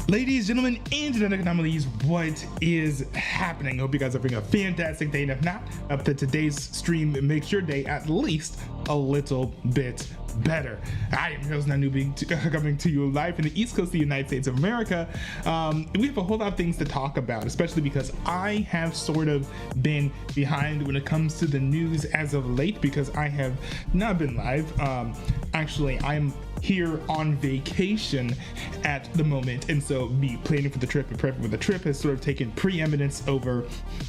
Ladies, gentlemen, and genetic anomalies, what is happening? I hope you guys are having a fantastic day, and if not, up to today's stream makes your day at least a little bit better. I am your host, Newbie, coming to you live from the East Coast of the United States of America. We have a whole lot of things to talk about, especially because I have sort of been behind when it comes to the news as of late, because I have not been live. Actually, I'm here on vacation at the moment, and so me planning for the trip and prepping for the trip has sort of taken preeminence over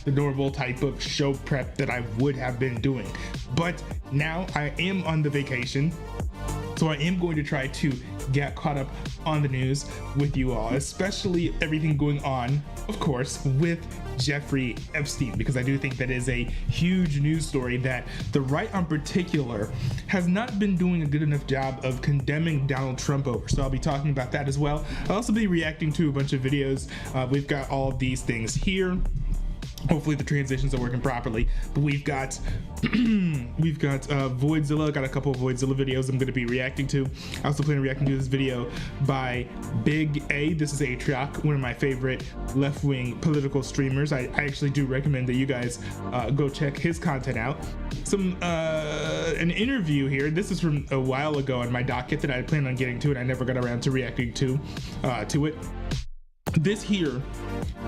the normal type of show prep that I would have been doing. But now I am on the vacation, so I am going to try to get caught up on the news with you all, especially everything going on, of course, with Jeffrey Epstein, because I do think that is a huge news story that the right in particular has not been doing a good enough job of condemning Donald Trump over. So I'll be talking about that as well. I'll also be reacting to a bunch of videos. We've got all of these things here. Hopefully the transitions are working properly, but we've got Voidzilla. Got a couple of Voidzilla videos I'm going to be reacting to. I also plan on reacting to this video by Big A. This is Atrioc, one of my favorite left-wing political streamers. I actually do recommend that you guys go check his content out. An interview here. This is from a while ago on my docket that I planned on getting to, and I never got around to reacting to it. This here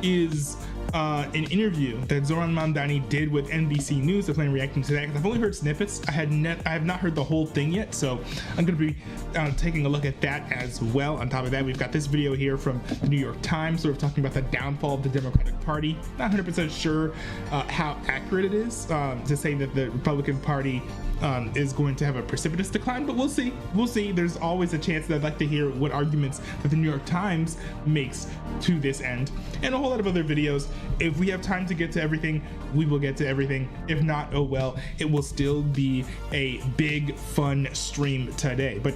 is an interview that Zoran Mamdani did with NBC News. I plan on reacting to that because I've only heard snippets. I have not heard the whole thing yet, so I'm going to be taking a look at that as well. On top of that, we've got this video here from the New York Times, sort of talking about the downfall of the Democratic Party. Not 100% sure how accurate it is to say that the Republican Party is going to have a precipitous decline, but we'll see. We'll see. There's always a chance that I'd like to hear what arguments that the New York Times makes to this end, and a whole lot of other videos. If we have time to get to everything, we will get to everything. If not, oh well, it will still be a big fun stream today. But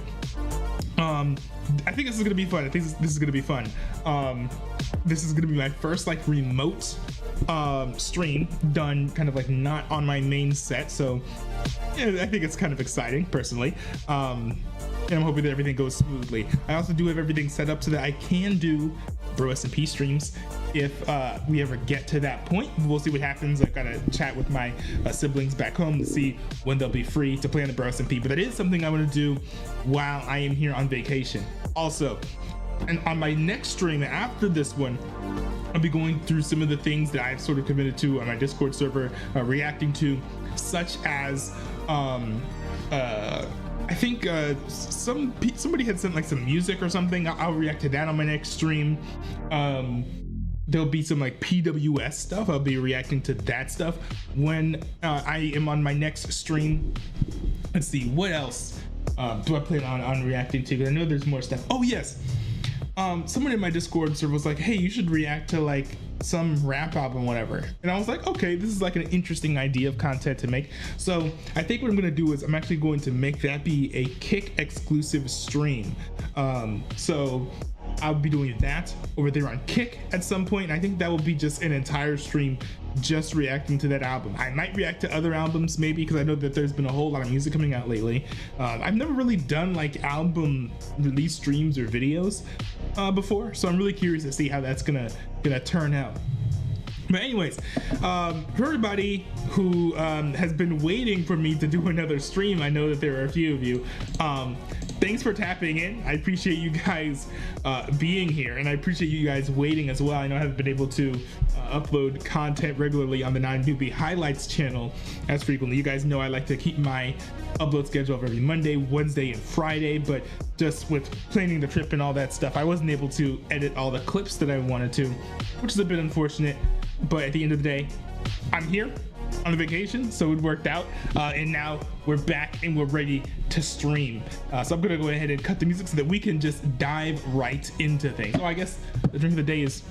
I think this is gonna be fun. I think this is gonna be fun. This is gonna be my first like remote stream done kind of like not on my main set, so yeah, I think it's kind of exciting personally. And I'm hoping that everything goes smoothly. I also do have everything set up so that I can do Bro S&P streams if we ever get to that point. We'll see what happens. I've got to chat with my siblings back home to see when they'll be free to play on the Bro S&P, but that is something I want to do while I am here on vacation. Also, and on my next stream after this one, I'll be going through some of the things that I've sort of committed to on my Discord server, reacting to, such as I think somebody had sent like some music or something. I'll react to that on my next stream. There'll be some like PWS stuff. I'll be reacting to that stuff when I am on my next stream. Let's see, what else do I plan on reacting to? Because I know there's more stuff. Oh yes, someone in my Discord server was like, hey, you should react to like some rap album, whatever. And I was like, okay, this is like an interesting idea of content to make. So I think what I'm gonna do is I'm actually going to make that be a Kick exclusive stream. So I'll be doing that over there on Kick at some point. I think that will be just an entire stream just reacting to that album. I might react to other albums maybe, because I know that there's been a whole lot of music coming out lately. I've never really done like album release streams or videos before, so I'm really curious to see how that's gonna turn out. But anyways, for everybody who has been waiting for me to do another stream, I know that there are a few of you. Thanks for tapping in. I appreciate you guys being here, and I appreciate you guys waiting as well. I know I haven't been able to upload content regularly on the Non-Newbie Highlights channel as frequently. You guys know I like to keep my upload schedule of every Monday, Wednesday, and Friday, but just with planning the trip and all that stuff, I wasn't able to edit all the clips that I wanted to, which is a bit unfortunate. But at the end of the day, I'm here on a vacation, so it worked out, and now we're back and we're ready to stream. So I'm gonna go ahead and cut the music so that we can just dive right into things. So I guess the drink of the day is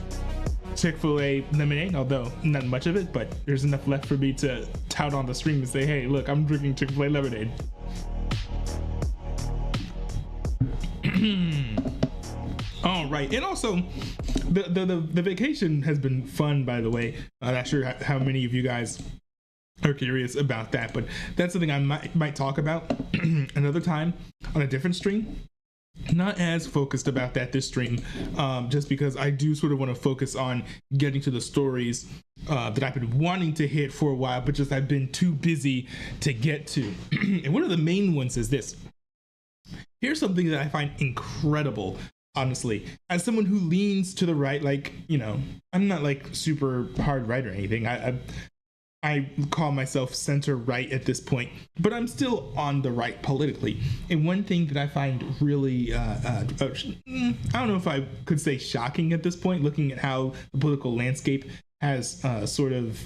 Chick-fil-A lemonade, although not much of it, but there's enough left for me to tout on the stream and say, hey, look, I'm drinking Chick-fil-A lemonade. All right, and also the vacation has been fun, by the way. I'm not sure how many of you guys are curious about that, but that's something I might talk about another time on a different stream. Not as focused about that this stream, just because I do sort of want to focus on getting to the stories that I've been wanting to hit for a while, but just I've been too busy to get to. And one of the main ones is this. Here's something that I find incredible, honestly, as someone who leans to the right. Like, you know, I'm not like super hard right or anything. I call myself center right at this point, but I'm still on the right politically. And one thing that I find really, I don't know if I could say shocking at this point, looking at how the political landscape has sort of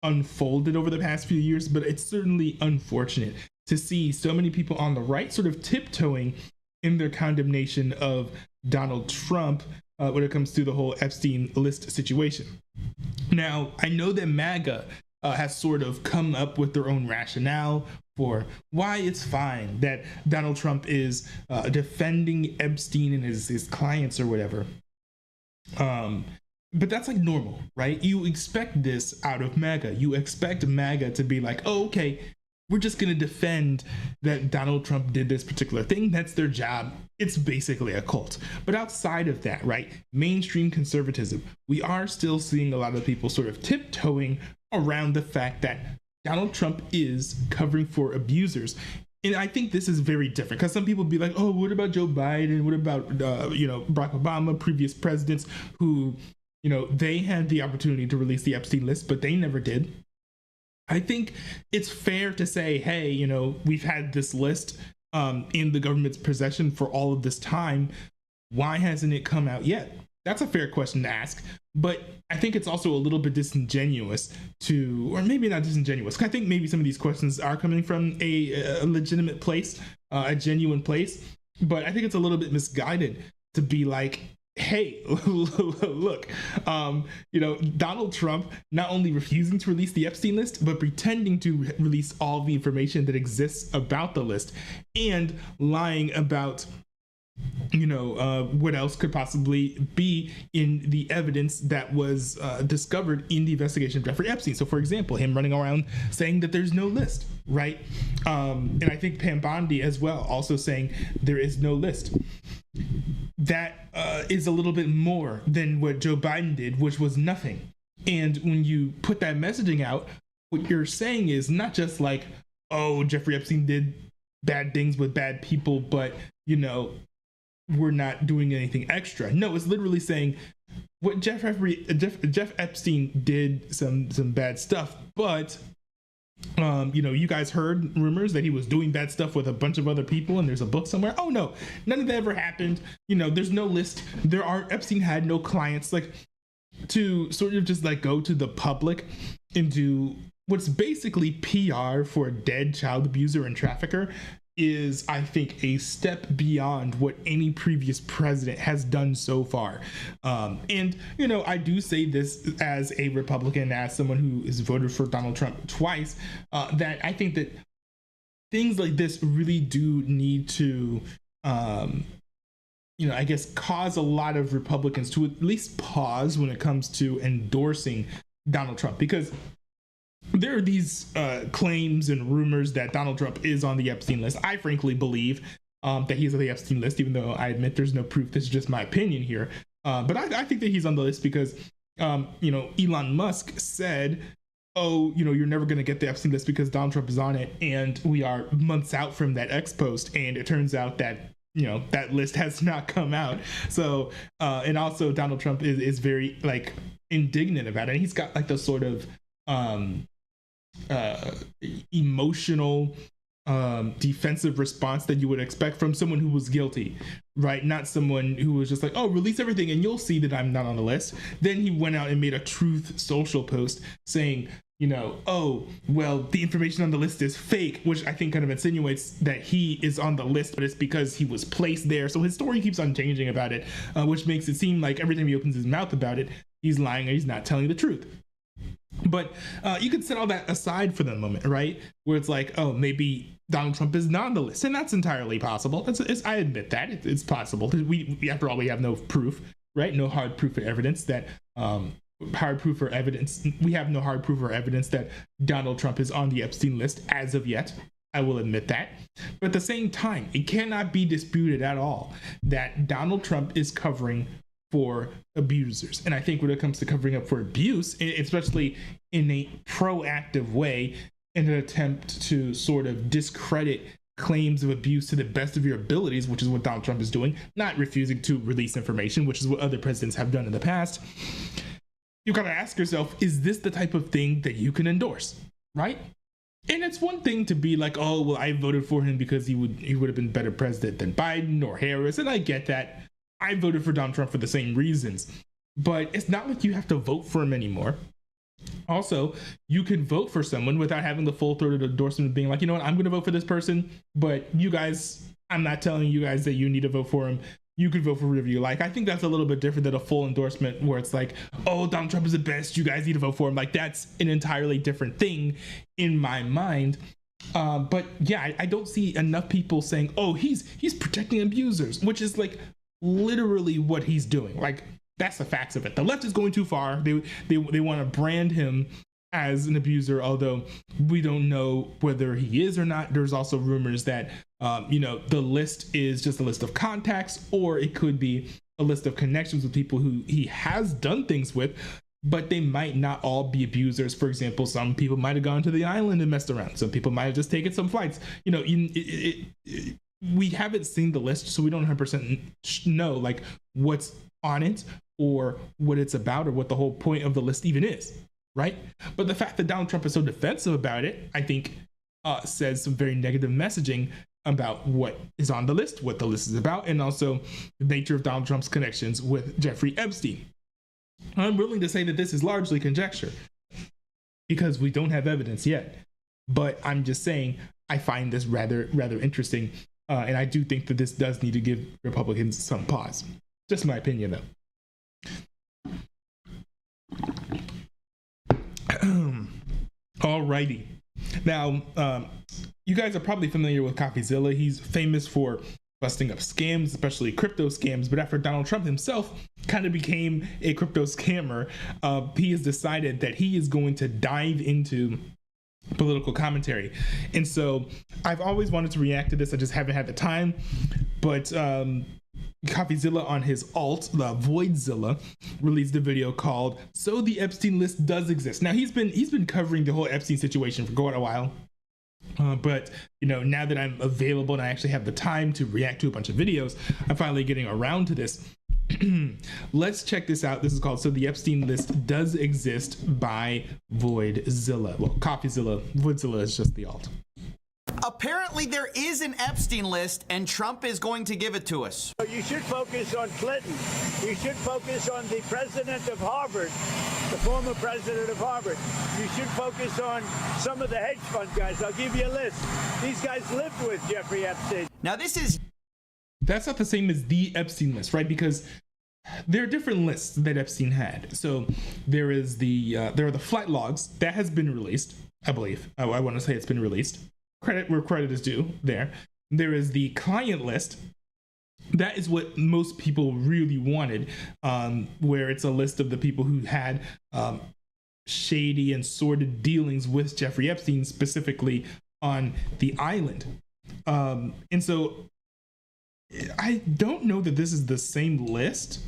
unfolded over the past few years, but it's certainly unfortunate to see so many people on the right sort of tiptoeing in their condemnation of Donald Trump when it comes to the whole Epstein list situation. Now, I know that MAGA has sort of come up with their own rationale for why it's fine that Donald Trump is defending Epstein and his clients or whatever. But that's like normal, right? You expect this out of MAGA. You expect MAGA to be like, oh, okay, we're just going to defend that Donald Trump did this particular thing. That's their job. It's basically a cult. But outside of that, right, mainstream conservatism, we are still seeing a lot of people sort of tiptoeing around the fact that Donald Trump is covering for abusers. And I think this is very different because some people be like, oh, what about Joe Biden? What about, Barack Obama, previous presidents who, they had the opportunity to release the Epstein list, but they never did. I think it's fair to say, hey, we've had this list in the government's possession for all of this time. Why hasn't it come out yet? That's a fair question to ask, but I think it's also a little bit disingenuous or maybe not disingenuous. I think maybe some of these questions are coming from a legitimate place, a genuine place, but I think it's a little bit misguided to be like, hey, look, Donald Trump not only refusing to release the Epstein list, but pretending to release all the information that exists about the list and lying about what else could possibly be in the evidence that was discovered in the investigation of Jeffrey Epstein. So, for example, him running around saying that there's no list, right? And I think Pam Bondi as well, also saying there is no list. That is a little bit more than what Joe Biden did, which was nothing. And when you put that messaging out, what you're saying is not just like, oh, Jeffrey Epstein did bad things with bad people, but, we're not doing anything extra. No, it's literally saying what Jeff Epstein did some bad stuff, but you guys heard rumors that he was doing bad stuff with a bunch of other people and there's a book somewhere. Oh no, none of that ever happened. There's no list. Epstein had no clients. Like, to sort of just like go to the public and do what's basically PR for a dead child abuser and trafficker is, I think, a step beyond what any previous president has done so far. And I do say this as a Republican, as someone who has voted for Donald Trump twice, that I think that things like this really do need to, I guess, cause a lot of Republicans to at least pause when it comes to endorsing Donald Trump, because there are these claims and rumors that Donald Trump is on the Epstein list. I frankly believe that he's on the Epstein list, even though I admit there's no proof. This is just my opinion here. But I think that he's on the list because, Elon Musk said, oh, you're never going to get the Epstein list because Donald Trump is on it. And we are months out from that X post. And it turns out that, that list has not come out. So, and also Donald Trump is very like indignant about it. And he's got like the sort of emotional defensive response that you would expect from someone who was guilty, right? Not someone who was just like, oh, release everything and you'll see that I'm not on the list. Then he went out and made a truth social post saying, oh, well, the information on the list is fake, which I think kind of insinuates that he is on the list, but it's because he was placed there. So his story keeps on changing about it, which makes it seem like every time he opens his mouth about it, he's lying or he's not telling the truth. But you could set all that aside for the moment, right? Where it's like, oh, maybe Donald Trump is not on the list, and that's entirely possible. I admit that it's possible. We after all, we have no proof, right? No hard proof or evidence that we have no hard proof or evidence that Donald Trump is on the Epstein list as of yet. I will admit that. But at the same time, it cannot be disputed at all that Donald Trump is covering for abusers. And I think when it comes to covering up for abuse, especially in a proactive way, in an attempt to sort of discredit claims of abuse to the best of your abilities, which is what Donald Trump is doing, not refusing to release information, which is what other presidents have done in the past, you gotta ask yourself, is this the type of thing that you can endorse, right? And it's one thing to be like, oh, well, I voted for him because he would have been better president than Biden or Harris, and I get that. I voted for Donald Trump for the same reasons, but it's not like you have to vote for him anymore. Also, you can vote for someone without having the full-throated endorsement of being like, you know what, I'm going to vote for this person, but you guys, I'm not telling you guys that you need to vote for him. You could vote for whoever you like. I think that's a little bit different than a full endorsement where it's like, oh, Donald Trump is the best, you guys need to vote for him. Like, that's an entirely different thing in my mind. But yeah, I don't see enough people saying, oh, he's protecting abusers, which is like literally what he's doing. Like, that's the facts of it. The left is going too far. They want to brand him as an abuser, although we don't know whether he is or not. There's also rumors that the list is just a list of contacts, or it could be a list of connections with people who he has done things with, but they might not all be abusers. For example, some people might have gone to the island and messed around. Some people might have just taken some flights. We haven't seen the list, so we don't 100% know like what's on it or what it's about or what the whole point of the list even is, right? But the fact that Donald Trump is so defensive about it, I think says some very negative messaging about what is on the list, what the list is about, and also the nature of Donald Trump's connections with Jeffrey Epstein. I'm willing to say that this is largely conjecture because we don't have evidence yet, but I'm just saying I find this rather interesting, and I do think that this does need to give Republicans some pause. Just my opinion, though. Alrighty. Now, you guys are probably familiar with CoffeeZilla. He's famous for busting up scams, especially crypto scams. But after Donald Trump himself kind of became a crypto scammer, he has decided that he is going to dive into political commentary. And so I've always wanted to react to this. I just haven't had the time. But CoffeeZilla on his alt, the Voidzilla, released a video called "So the Epstein List Does Exist." Now he's been covering the whole Epstein situation for quite a while, but now that I'm available and I actually have the time to react to a bunch of videos, I'm finally getting around to this. Let's check this out. This is called "So the Epstein List Does Exist" by Voidzilla. Well, CoffeeZilla. Voidzilla is just the alt. Apparently there is an Epstein list and Trump is going to give it to us. You should focus on Clinton. You should focus on the president of Harvard, the former president of Harvard. You should focus on some of the hedge fund guys. I'll give you a list. These guys lived with Jeffrey Epstein. Now that's not the same as the Epstein list, right? Because there are different lists that Epstein had. So there are the flight logs that has been released, I believe. I want to say it's been released. Credit where credit is due there. There is the client list. That is what most people really wanted, where it's a list of the people who had shady and sordid dealings with Jeffrey Epstein, specifically on the island. And so I don't know that this is the same list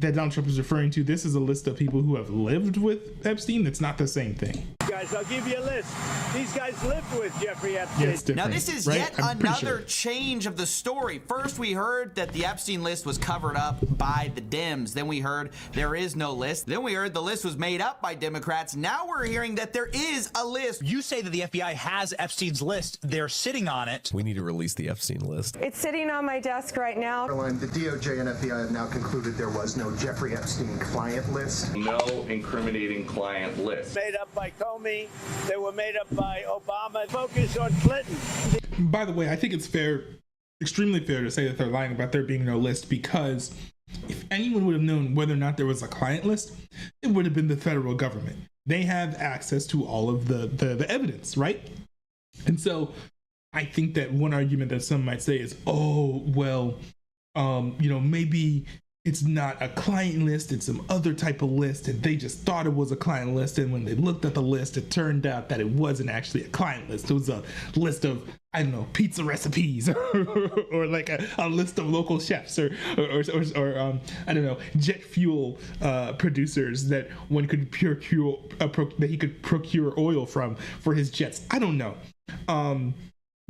that Donald Trump is referring to. This is a list of people who have lived with Epstein. It's not the same thing. Guys, I'll give you a list. These guys lived with Jeffrey Epstein. Yeah, now this is right? yet another change of the story. First we heard that the Epstein list was covered up by the Dems. Then we heard there is no list. Then we heard the list was made up by Democrats. Now we're hearing that there is a list. You say that the FBI has Epstein's list. They're sitting on it. We need to release the Epstein list. It's sitting on my desk right now. The DOJ and FBI have now concluded there was no Jeffrey Epstein client list. No incriminating client list. Made up by Comey. They were made up by Obama. Focus on Clinton. By the way, I think it's fair, extremely fair to say that they're lying about there being no list, because if anyone would have known whether or not there was a client list, it would have been the federal government. They have access to all of the evidence, right? And so I think that one argument that some might say is, oh, well, maybe it's not a client list, it's some other type of list, and they just thought it was a client list, and when they looked at the list, it turned out that it wasn't actually a client list. It was a list of, I don't know, pizza recipes, or like a list of local chefs, or I don't know, jet fuel producers that one could that he could procure oil from for his jets. I don't know.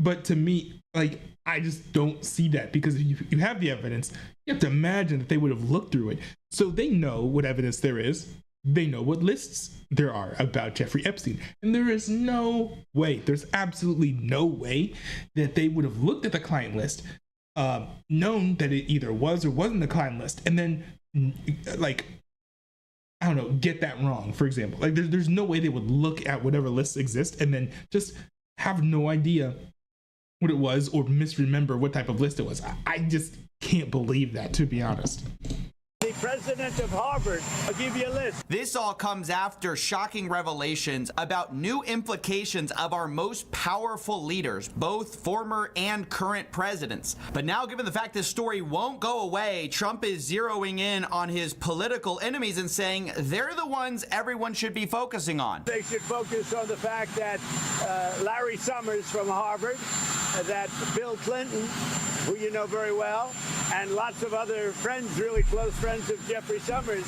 But to me, like, I just don't see that, because if you have the evidence, you have to imagine that they would have looked through it. So they know what evidence there is. They know what lists there are about Jeffrey Epstein. And there is no way, there's absolutely no way that they would have looked at the client list, known that it either was or wasn't the client list, and then, like, I don't know, get that wrong, for example. Like, there's no way they would look at whatever lists exist and then just have no idea what it was or misremember what type of list it was. I just can't believe that, to be honest. The president of Harvard, I'll give you a list. This all comes after shocking revelations about new implications of our most powerful leaders, both former and current presidents. But now, given the fact this story won't go away, Trump is zeroing in on his political enemies and saying they're the ones everyone should be focusing on. They should focus on the fact that Larry Summers from Harvard, that Bill Clinton, who you know very well, and lots of other friends, really close friends of Jeffrey Summers,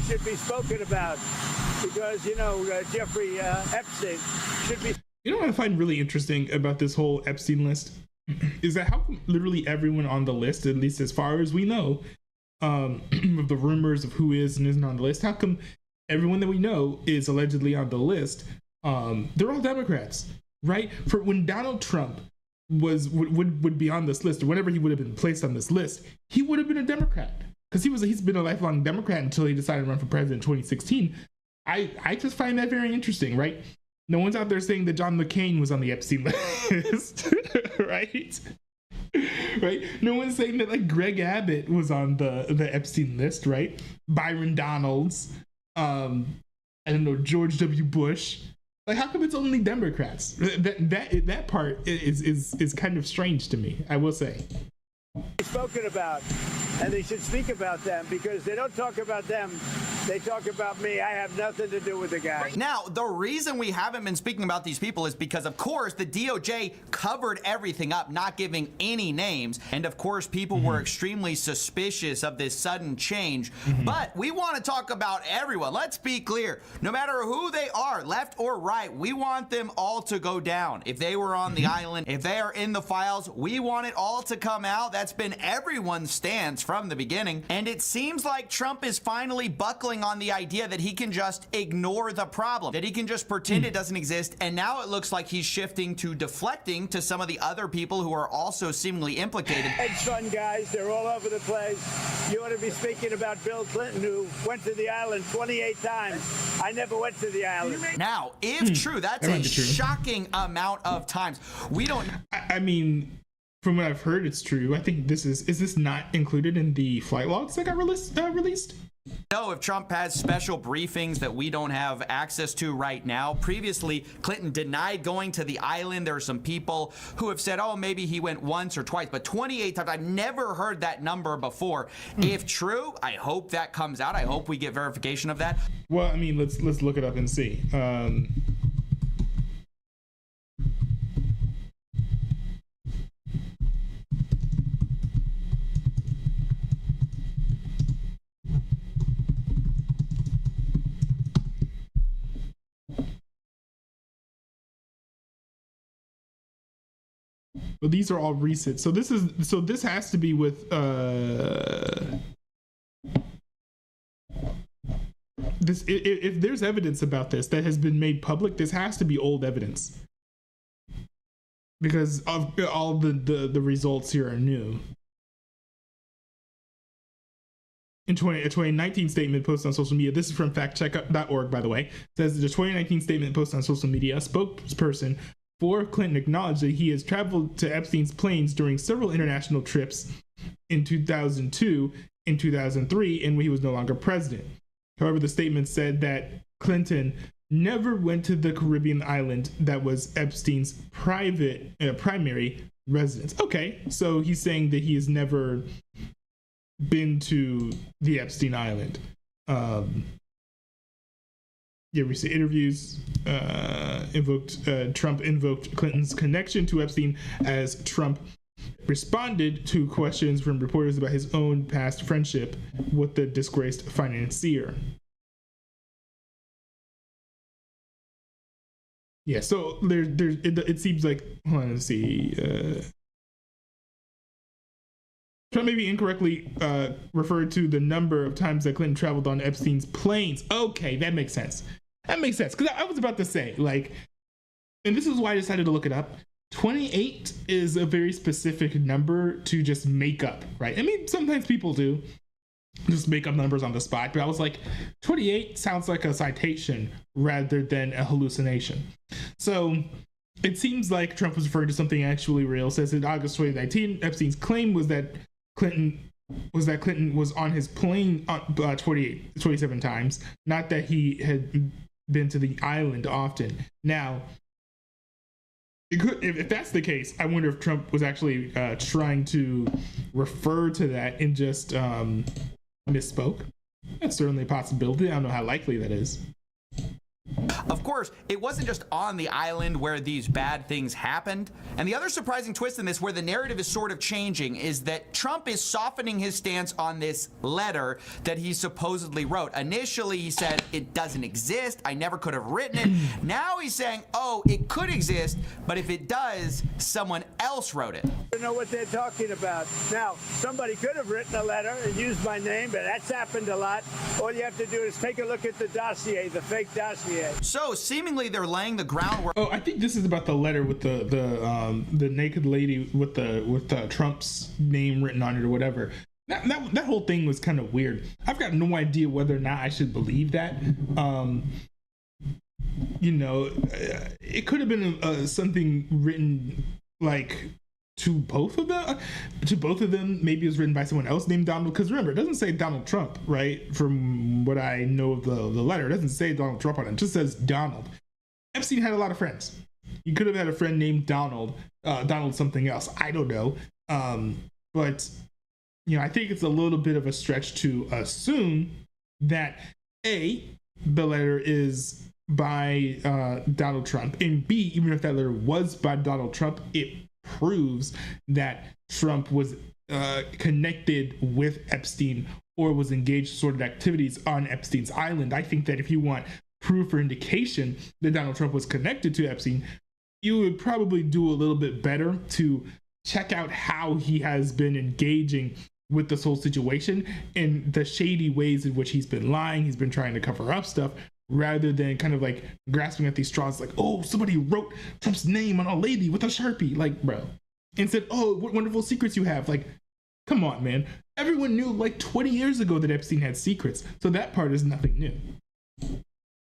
should be spoken about, because, Jeffrey Epstein should be... You know what I find really interesting about this whole Epstein list is that how come literally everyone on the list, at least as far as we know, of the rumors of who is and isn't on the list, how come everyone that we know is allegedly on the list, they're all Democrats, right? For when Donald Trump would be on this list, or whenever he would have been placed on this list, he would have been a Democrat, because he's been a lifelong Democrat until he decided to run for president in 2016. I just find that very interesting, right? No one's out there saying that John McCain was on the Epstein list, right? Right? No one's saying that, like, Greg Abbott was on the Epstein list, right? Byron Donalds, I don't know, George W. Bush. Like, how come it's only Democrats? That part is kind of strange to me, I will say. Spoken about, and they should speak about them, because they don't talk about them, they talk about me. I have nothing to do with the guy. Now, the reason we haven't been speaking about these people is because, of course, the DOJ covered everything up, not giving any names, and of course people were extremely suspicious of this sudden change. But we want to talk about everyone. Let's be clear, no matter who they are, left or right, we want them all to go down. If they were on the island, if they are in the files, we want it all to come out. That's been everyone's stance from the beginning, and it seems like Trump is finally buckling on the idea that he can just ignore the problem, that he can just pretend it doesn't exist, and now it looks like he's shifting to deflecting to some of the other people who are also seemingly implicated. Hedge fund guys, they're all over the place. You ought to be speaking about Bill Clinton, who went to the island 28 times. I never went to the island. Now, if true, that's a shocking amount of times. We don't... I mean, from what I've heard, it's true. I think is this not included in the flight logs that got released? know if Trump has special briefings that we don't have access to right now. Previously, Clinton denied going to the island. There are some people who have said, oh, maybe he went once or twice, but 28 times. I've never heard that number before. If true, I hope that comes out. I hope we get verification of that. Well, I mean, let's look it up and see. But these are all recent. So this has to be with this. If there's evidence about this that has been made public, this has to be old evidence, because of all the results here are new. In a 2019 statement posted on social media, this is from factcheck.org, by the way, says the 2019 statement posted on social media, a spokesperson for Clinton acknowledged that he has traveled to Epstein's planes during several international trips in 2002 and 2003, and when he was no longer president. However, the statement said that Clinton never went to the Caribbean island that was Epstein's primary residence. Okay, so he's saying that he has never been to the Epstein Island. We see interviews Trump invoked Clinton's connection to Epstein as Trump responded to questions from reporters about his own past friendship with the disgraced financier. Yeah, so it seems like, hold on, let's see. Trump maybe incorrectly referred to the number of times that Clinton traveled on Epstein's planes. Okay, that makes sense. That makes sense, because I was about to say, like, and this is why I decided to look it up. 28 is a very specific number to just make up, right? I mean, sometimes people do just make up numbers on the spot, but I was like, 28 sounds like a citation rather than a hallucination. So it seems like Trump was referring to something actually real. It says in August 2019, Epstein's claim was that Clinton was on his plane 27 times, not that he had been to the island often. Now, if that's the case, I wonder if Trump was actually trying to refer to that and just misspoke. That's certainly a possibility. I don't know how likely that is. Of course, it wasn't just on the island where these bad things happened. And the other surprising twist in this, where the narrative is sort of changing, is that Trump is softening his stance on this letter that he supposedly wrote. Initially, he said, it doesn't exist. I never could have written it. Now he's saying, oh, it could exist, but if it does, someone else wrote it. I don't know what they're talking about. Now, somebody could have written a letter and used my name, but that's happened a lot. All you have to do is take a look at the dossier, the fake dossier. So seemingly they're laying the groundwork. Oh, I think this is about the letter with the naked lady with Trump's name written on it or whatever. That whole thing was kind of weird. I've got no idea whether or not I should believe that. It could have been something written like to both of them. Maybe it was written by someone else named Donald, because remember, it doesn't say Donald Trump, right? From what I know of the letter, it doesn't say Donald Trump on it. It just says Donald. Epstein had a lot of friends. You could have had a friend named Donald something else, I don't know. But I think it's a little bit of a stretch to assume that A, the letter is by Donald Trump, and B, even if that letter was by Donald Trump, it proves that Trump was connected with Epstein or was engaged in sort of activities on Epstein's island. I think that if you want proof or indication that Donald Trump was connected to Epstein, you would probably do a little bit better to check out how he has been engaging with this whole situation and the shady ways in which he's been lying, he's been trying to cover up stuff, rather than kind of like grasping at these straws like, oh, somebody wrote Trump's name on a lady with a Sharpie, like, bro, and said, oh, what wonderful secrets you have. Like, come on, man. Everyone knew like 20 years ago that Epstein had secrets, so that part is nothing new.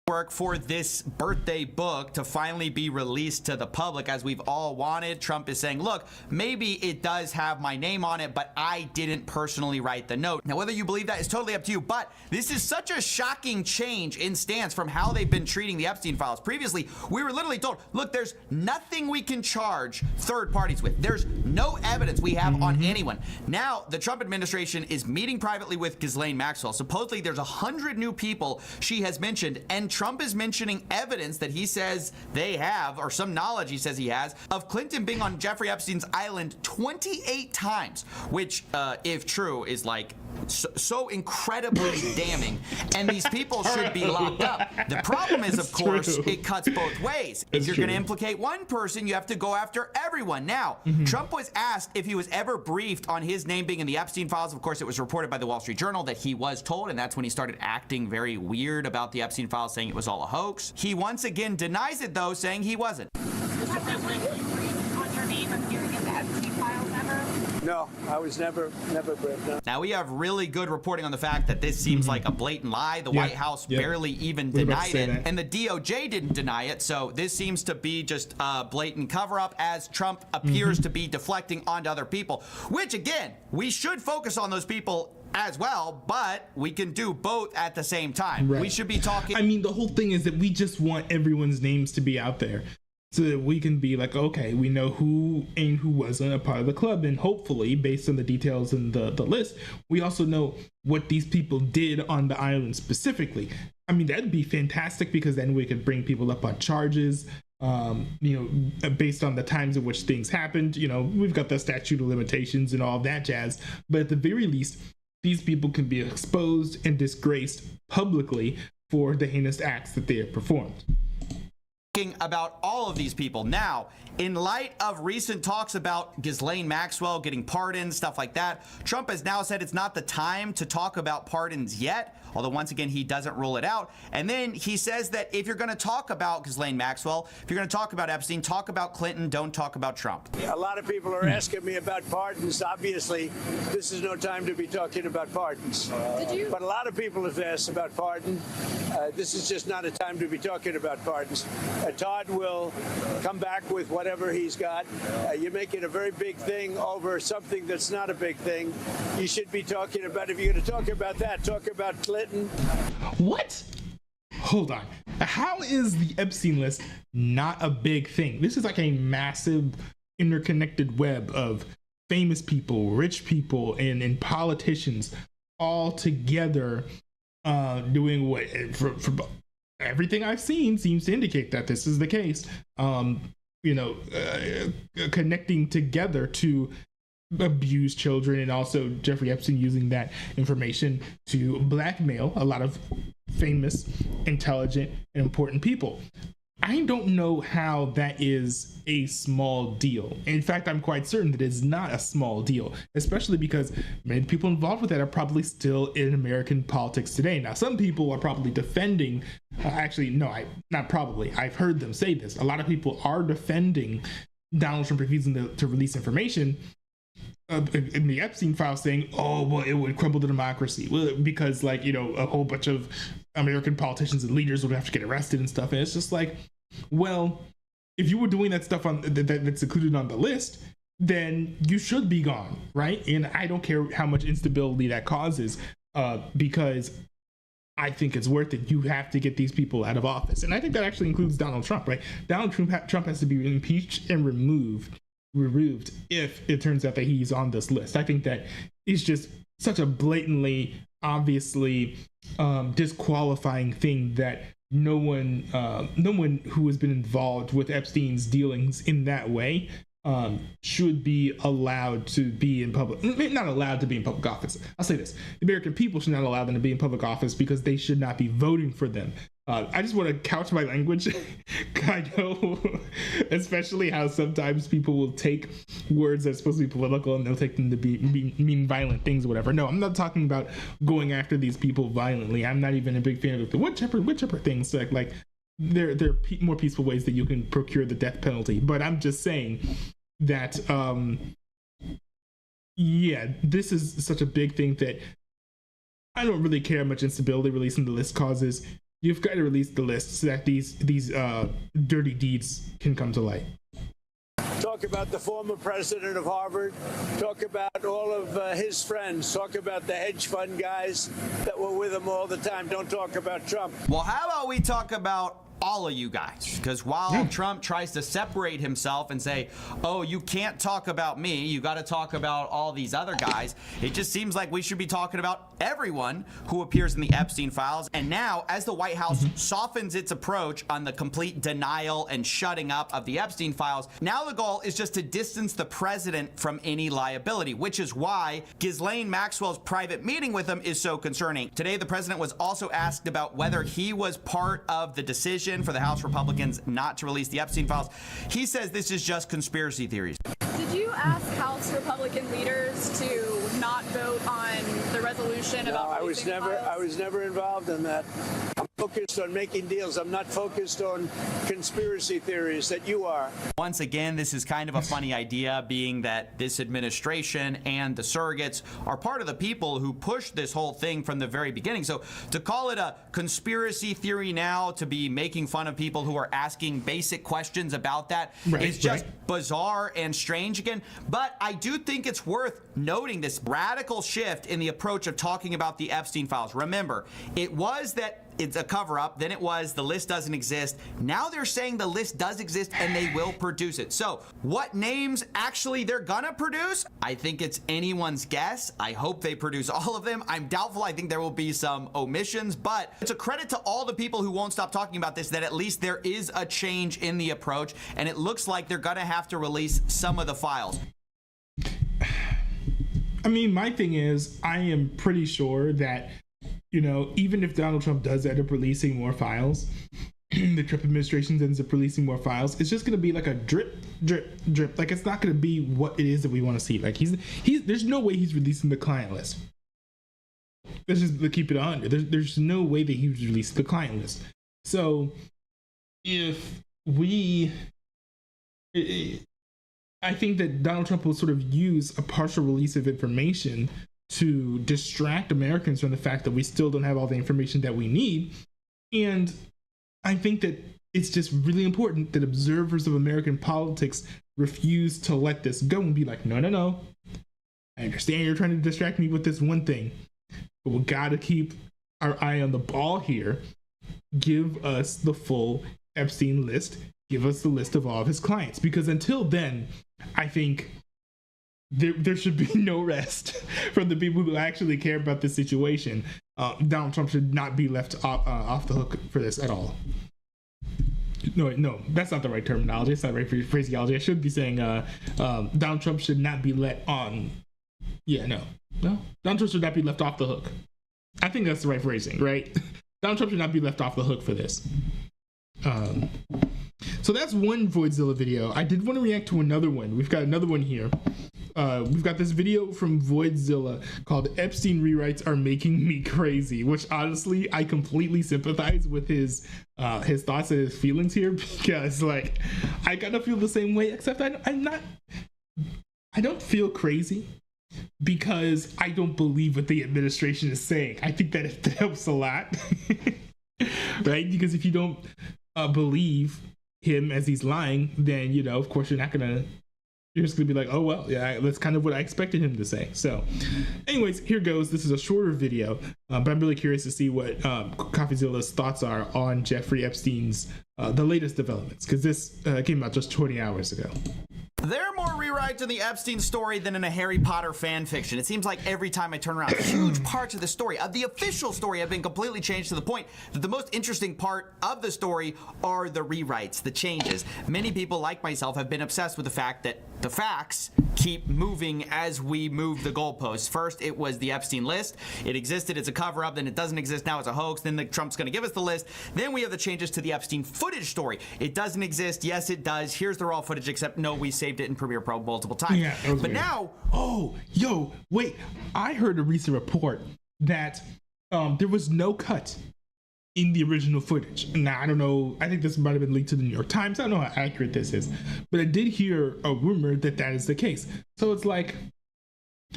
Work for this birthday book to finally be released to the public, as we've all wanted. Trump is saying, look, maybe it does have my name on it, but I didn't personally write the note. Now, whether you believe that is totally up to you, but this is such a shocking change in stance from how they've been treating the Epstein files. Previously, we were literally told, look, there's nothing we can charge third parties with. There's no evidence we have on anyone. Now, the Trump administration is meeting privately with Ghislaine Maxwell. Supposedly, there's 100 new people she has mentioned, and Trump is mentioning evidence that he says they have, or some knowledge he says he has, of Clinton being on Jeffrey Epstein's island 28 times, which, if true, is like so incredibly damning, and these people should be locked up. The problem is, of course, it cuts both ways. If you're going to implicate one person, you have to go after everyone. Now, Trump was asked if he was ever briefed on his name being in the Epstein files. Of course, it was reported by the Wall Street Journal that he was told, and that's when he started acting very weird about the Epstein files, saying it was all a hoax. He once again denies it, though, saying he wasn't. No, I was never briefed. No. Now, we have really good reporting on the fact that this seems like a blatant lie. The White House barely even denied it, and the DOJ didn't deny it. So this seems to be just a blatant cover-up, as Trump appears to be deflecting onto other people, which, again, we should focus on those people as well, but we can do both at the same time. Right. We should be talking. I mean, the whole thing is that we just want everyone's names to be out there so that we can be like, okay, we know who and who wasn't a part of the club. And hopefully, based on the details in the list, we also know what these people did on the island specifically. I mean, that'd be fantastic because then we could bring people up on charges, based on the times in which things happened. We've got the statute of limitations and all that jazz. But at the very least, these people can be exposed and disgraced publicly for the heinous acts that they have performed. About all of these people. Now, in light of recent talks about Ghislaine Maxwell getting pardoned, stuff like that, Trump has now said it's not the time to talk about pardons yet, although once again, he doesn't rule it out. And then he says that if you're going to talk about Ghislaine Maxwell, if you're going to talk about Epstein, talk about Clinton, don't talk about Trump. A lot of people are asking me about pardons. Obviously, this is no time to be talking about pardons. But a lot of people have asked about pardon. This is just not a time to be talking about pardons. Todd will come back with whatever he's got. You make it a very big thing over something that's not a big thing. You should be talking about, if you're going to talk about that, talk about Clinton. What? Hold on. How is the Epstein list not a big thing? This is like a massive interconnected web of famous people, rich people, and politicians all together doing what, for everything I've seen seems to indicate that this is the case. Connecting together to abuse children, and also Jeffrey Epstein using that information to blackmail a lot of famous, intelligent, and important people. I don't know how that is a small deal. In fact, I'm quite certain that it's not a small deal, especially because many people involved with that are probably still in American politics today. Now, some people are probably defending, not probably, I've heard them say this. A lot of people are defending Donald Trump refusing to release information in the Epstein file, saying, oh, well, it would crumble the democracy. Well, because a whole bunch of American politicians and leaders would have to get arrested and stuff. And it's just like, well, if you were doing that stuff on that's included on the list, then you should be gone, right? And I don't care how much instability that causes, because I think it's worth it. You have to get these people out of office. And I think that actually includes Donald Trump, right? Donald Trump has to be impeached and removed if it turns out that he's on this list. I think that is just such a blatantly, obviously disqualifying thing that no one who has been involved with Epstein's dealings in that way should be allowed to be in public, not allowed to be in public office. I'll say this: the American people should not allow them to be in public office because they should not be voting for them. I just want to couch my language. I know, especially how sometimes people will take words that are supposed to be political and they'll take them to mean violent things or whatever. No, I'm not talking about going after these people violently. I'm not even a big fan of the whichever things. Like there are more peaceful ways that you can procure the death penalty. But I'm just saying that, this is such a big thing that I don't really care how much instability releasing the list causes. You've got to release the list so that these dirty deeds can come to light. Talk about the former president of Harvard. Talk about all of his friends. Talk about the hedge fund guys that were with him all the time. Don't talk about Trump. Well, how about we talk about all of you guys? Because while Trump tries to separate himself and say, oh, you can't talk about me, you got to talk about all these other guys, it just seems like we should be talking about everyone who appears in the Epstein files. And now, as the White House softens its approach on the complete denial and shutting up of the Epstein files, now the goal is just to distance the president from any liability, which is why Ghislaine Maxwell's private meeting with him is so concerning. Today, the president was also asked about whether he was part of the decision for the House Republicans not to release the Epstein files. He says this is just conspiracy theories. Did you ask House Republican leaders to not vote on the resolution about I was never involved in that. I'm focused on making deals. I'm not focused on conspiracy theories that you are. Once again, this is kind of a funny idea, being that this administration and the surrogates are part of the people who pushed this whole thing from the very beginning. So to call it a conspiracy theory now, to be making fun of people who are asking basic questions about that, is just bizarre and strange again. But I do think it's worth noting this radical shift in the approach of talking about the Epstein files. Remember, it was that it's a cover-up, then it was the list doesn't exist. Now they're saying the list does exist and they will produce it. So what names actually they're gonna produce? I think it's anyone's guess. I hope they produce all of them. I'm doubtful. I think there will be some omissions, but it's a credit to all the people who won't stop talking about this that at least there is a change in the approach, and it looks like they're gonna have to release some of the files. I mean, my thing is, I am pretty sure that, you know, even if Donald Trump does end up releasing more files, the Trump administration ends up releasing more files, it's just going to be like a drip, drip, drip. Like, it's not going to be what it is that we want to see. Like, there's no way he's releasing the client list. Let's just keep it 100. There's no way that he would release the client list. So, if we... I think that Donald Trump will sort of use a partial release of information to distract Americans from the fact that we still don't have all the information that we need. And I think that it's just really important that observers of American politics refuse to let this go and be like, no, no, no. I understand you're trying to distract me with this one thing, but we gotta keep our eye on the ball here. Give us the full Epstein list. Give us the list of all of his clients, because until then, I think there should be no rest from the people who actually care about this situation. Donald Trump should not be left off the hook for this at all. No, that's not the right terminology. It's not the right phraseology. I should be saying Donald Trump should not be let on. Yeah, no. Donald Trump should not be left off the hook. I think that's the right phrasing, right? Donald Trump should not be left off the hook for this. So that's one Voidzilla video. I did want to react to another one. We've got another one here. We've got this video from Voidzilla called Epstein Rewrites Are Making Me Crazy, which honestly, I completely sympathize with his thoughts and his feelings here, because like, I kind of feel the same way, except I don't feel crazy because I don't believe what the administration is saying. I think that it helps a lot, right? Because if you don't believe him as he's lying, then, you know, of course you're just gonna be like, oh well, yeah, that's kind of what I expected him to say. So anyways, here goes. This is a shorter video, but I'm really curious to see what CoffeeZilla's thoughts are on Jeffrey Epstein's the latest developments, because this came out just 20 hours ago. There are more rewrites in the Epstein story than in a Harry Potter fan fiction. It seems like every time I turn around, huge parts of the story, of the official story, have been completely changed, to the point that the most interesting part of the story are the rewrites, the changes. Many people, like myself, have been obsessed with the fact that the facts keep moving as we move the goalposts. First, it was the Epstein list. It existed, it's a cover-up, then it doesn't exist, now it's a hoax, then Trump's gonna give us the list. Then we have the changes to the Epstein footage story. It doesn't exist, yes it does, here's the raw footage, except no, we saved it in Premiere Pro multiple times. Yeah, but weird. Now... Oh, yo, wait, I heard a recent report that there was no cut in the original footage. Now, I don't know, I think this might have been leaked to the New York Times. I don't know how accurate this is, but I did hear a rumor that that is the case. So it's like,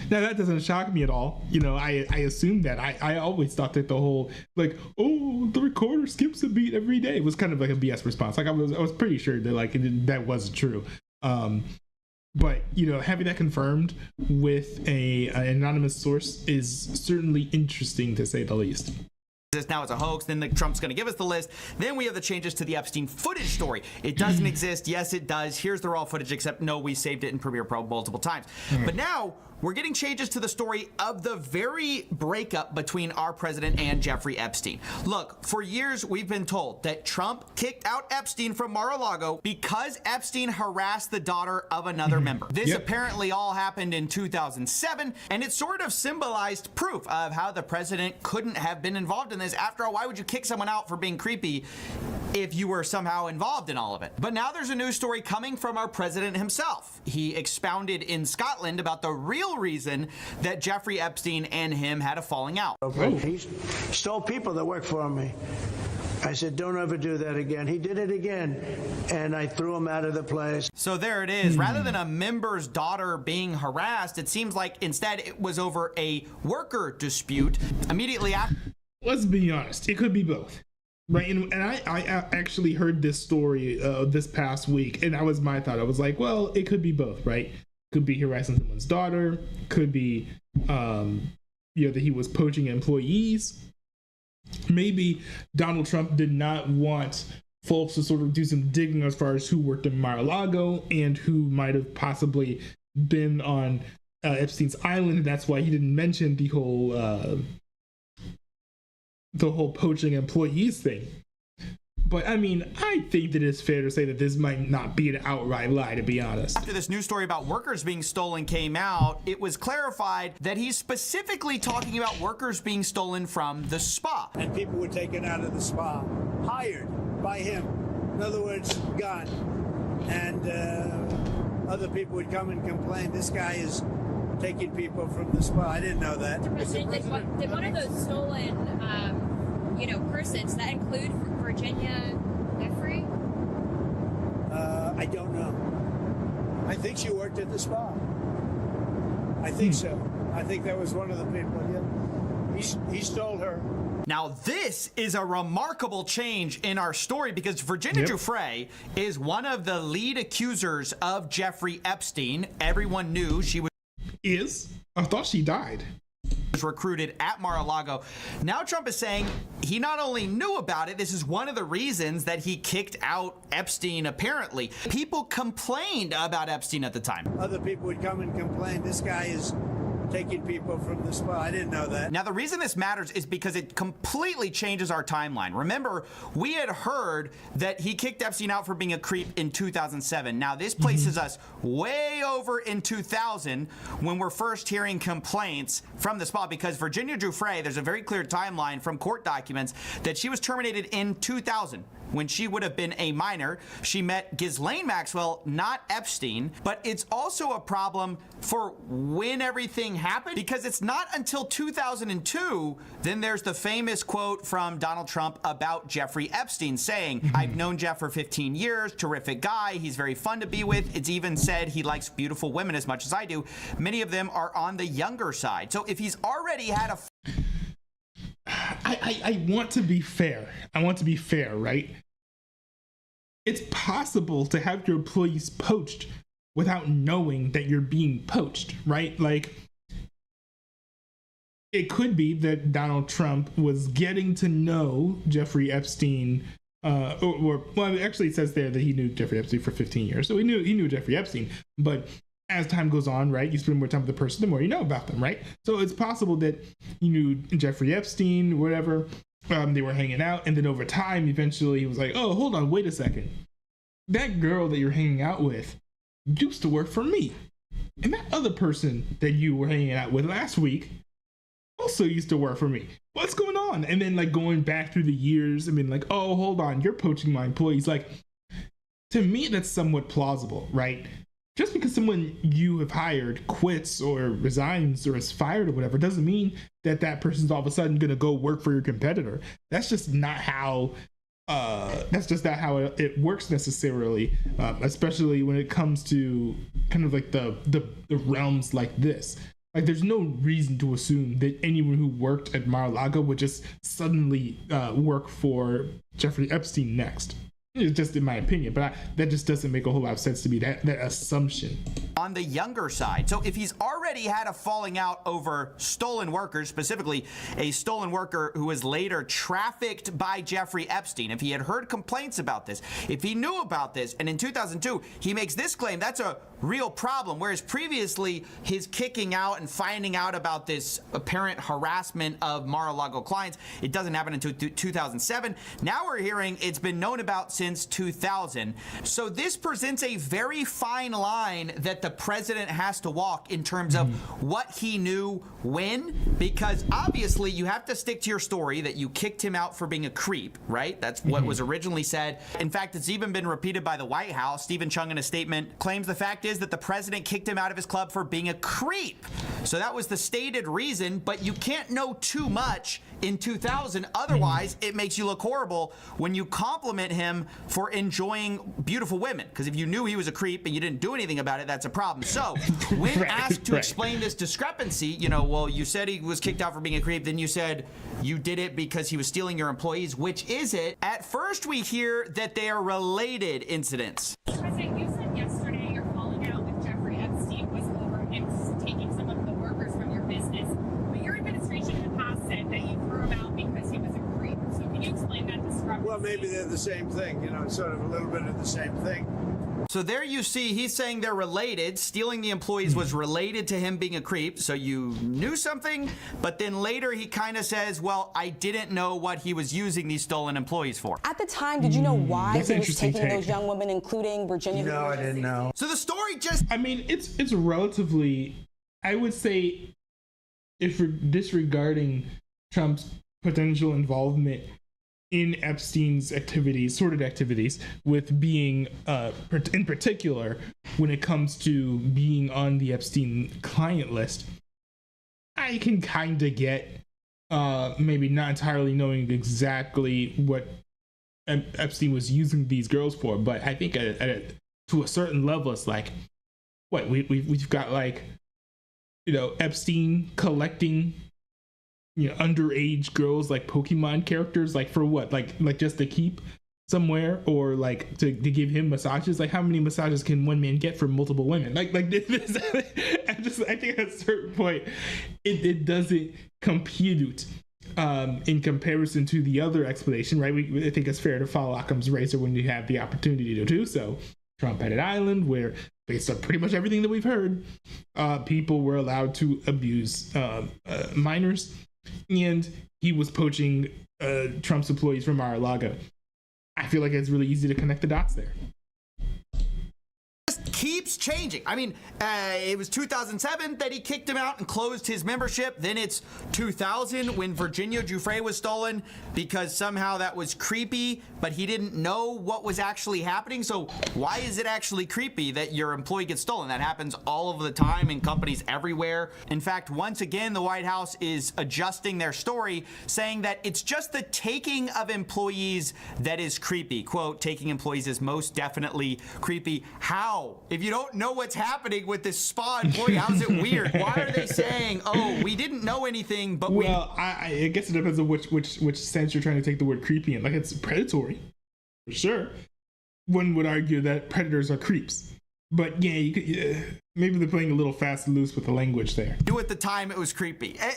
now that doesn't shock me at all. You know, I assumed that. I always thought that the whole, like, oh, the recorder skips a beat every day was kind of like a BS response. Like, I was pretty sure that, like, that wasn't true. But, you know, having that confirmed with an anonymous source is certainly interesting, to say the least. Now it's a hoax, then Trump's going to give us the list. Then we have the changes to the Epstein footage story. It doesn't exist, yes it does, here's the raw footage, except no, we saved it in Premiere Pro multiple times. But now we're getting changes to the story of the very breakup between our president and Jeffrey Epstein. Look, for years we've been told that Trump kicked out Epstein from Mar-a-Lago because Epstein harassed the daughter of another member. This apparently all happened in 2007, and it sort of symbolized proof of how the president couldn't have been involved in this. After all, why would you kick someone out for being creepy if you were somehow involved in all of it? But now there's a news story coming from our president himself. He expounded in Scotland about the real reason that Jeffrey Epstein and him had a falling out. Okay. He stole people that work for me. I said, don't ever do that again. He did it again, and I threw him out of the place. So there it is. Rather than a member's daughter being harassed, it seems like instead it was over a worker dispute. Immediately after. Let's be honest. It could be both. Right. And I actually heard this story this past week, and that was my thought. I was like, well, it could be both, right? Could be harassing someone's daughter. Could be, that he was poaching employees. Maybe Donald Trump did not want folks to sort of do some digging as far as who worked in Mar-a-Lago and who might have possibly been on Epstein's island. That's why he didn't mention the whole poaching employees thing. But I mean, I think that it's fair to say that this might not be an outright lie, to be honest. After this news story about workers being stolen came out, it was clarified that he's specifically talking about workers being stolen from the spa. And people were taken out of the spa, hired by him. In other words, gone. And other people would come and complain, this guy is taking people from the spa. I didn't know that. Did one of those stolen, persons, that include Virginia Jeffrey? I don't know. I think she worked at the spa. I think so. I think that was one of the people. Yeah. He stole her. Now, this is a remarkable change in our story because Virginia Giuffre is one of the lead accusers of Jeffrey Epstein. Everyone knew she was. I thought she died. Was recruited at Mar-a-Lago. Now Trump is saying he not only knew about it, this is one of the reasons that he kicked out Epstein, apparently. People complained about Epstein at the time. Other people would come and complain, this guy is taking people from the spa. I didn't know that. Now, the reason this matters is because it completely changes our timeline. Remember, we had heard that he kicked Epstein out for being a creep in 2007. Now, this places us way over in 2000 when we're first hearing complaints from the spa, because Virginia Giuffre, there's a very clear timeline from court documents that she was terminated in 2000. When she would have been a minor. She met Ghislaine Maxwell, not Epstein. But it's also a problem for when everything happened, because it's not until 2002, then there's the famous quote from Donald Trump about Jeffrey Epstein saying, I've known Jeff for 15 years, terrific guy, he's very fun to be with. It's even said he likes beautiful women as much as I do. Many of them are on the younger side. So if he's already had a... I want to be fair. Right? It's possible to have your employees poached without knowing that you're being poached, right? Like, it could be that Donald Trump was getting to know Jeffrey Epstein, actually it says there that he knew Jeffrey Epstein for 15 years. So he knew Jeffrey Epstein, but as time goes on, right, you spend more time with the person, the more you know about them, right? So it's possible that you knew Jeffrey Epstein, whatever, they were hanging out, and then over time, eventually he was like, oh, hold on, wait a second. That girl that you're hanging out with used to work for me. And that other person that you were hanging out with last week also used to work for me. What's going on? And then like going back through the years, I mean, like, oh, hold on, you're poaching my employees. Like, to me, that's somewhat plausible, right? Just because someone you have hired quits or resigns or is fired or whatever doesn't mean that that person's all of a sudden going to go work for your competitor. That's just not how it works necessarily, especially when it comes to kind of like the realms like this. Like, there's no reason to assume that anyone who worked at Mar-a-Lago would just suddenly work for Jeffrey Epstein next. It's just in my opinion, but that just doesn't make a whole lot of sense to me, that assumption. On the younger side. So if he's already had a falling out over stolen workers, specifically a stolen worker who was later trafficked by Jeffrey Epstein, if he had heard complaints about this, if he knew about this, and in 2002 he makes this claim, that's a real problem. Whereas previously his kicking out and finding out about this apparent harassment of Mar-a-Lago clients, it doesn't happen until 2007. Now we're hearing it's been known about since 2000. So this presents a very fine line that the president has to walk in terms of what he knew when, because obviously you have to stick to your story that you kicked him out for being a creep, right? That's what was originally said. In fact, it's even been repeated by the White House. Stephen Chung in a statement claims the fact is that the president kicked him out of his club for being a creep. So that was the stated reason, but you can't know too much in 2000. Otherwise, it makes you look horrible when you compliment him for enjoying beautiful women. Because if you knew he was a creep and you didn't do anything about it, that's a problem. So when asked to explain this discrepancy, you know, well, you said he was kicked out for being a creep, then you said you did it because he was stealing your employees. Which is it? At first, we hear that they are related incidents. President, you said yesterday your falling out with Jeffrey Epstein was over him taking some of the workers from your business. But your administration in the past said that you threw him out because he was a creep. So can you explain that discrepancy? Well, maybe they're the same thing, you know, sort of a little bit of the same thing. So there you see, he's saying they're related. Stealing the employees was related to him being a creep. So you knew something, but then later he kind of says, well, I didn't know what he was using these stolen employees for. At the time, did you know why That's he an was interesting taking take. those young women, including Virginia? No, I didn't know. So the story just... I mean, it's relatively, I would say, if we're disregarding Trump's potential involvement in Epstein's activities, sordid activities, with being, in particular, when it comes to being on the Epstein client list, I can kind of get maybe not entirely knowing exactly what Epstein was using these girls for, but I think to a certain level, it's like, what, we've got, like, you know, Epstein collecting, you know, underage girls like Pokemon characters, like for what? Like just to keep somewhere, or like to give him massages? Like how many massages can one man get from multiple women? Like this, I think at a certain point it doesn't compute in comparison to the other explanation, right? I think it's fair to follow Occam's razor when you have the opportunity to do so. Trump had an island where, based on pretty much everything that we've heard, people were allowed to abuse minors, and he was poaching Trump's employees from Mar-a-Lago. I feel like it's really easy to connect the dots there. Keeps changing. I mean, it was 2007 that he kicked him out and closed his membership. Then it's 2000 when Virginia Giuffre was stolen because somehow that was creepy, but he didn't know what was actually happening. So why is it actually creepy that your employee gets stolen? That happens all over the time in companies everywhere. In fact, once again, the White House is adjusting their story, saying that it's just the taking of employees that is creepy. Quote, taking employees is most definitely creepy. How? If you don't know what's happening with this spa employee, how's it weird? Why are they saying, oh, we didn't know anything, but well, I guess it depends on which sense you're trying to take the word creepy in. Like, it's predatory, for sure. One would argue that predators are creeps. But yeah, you could, maybe they're playing a little fast and loose with the language there. At the time, it was creepy. I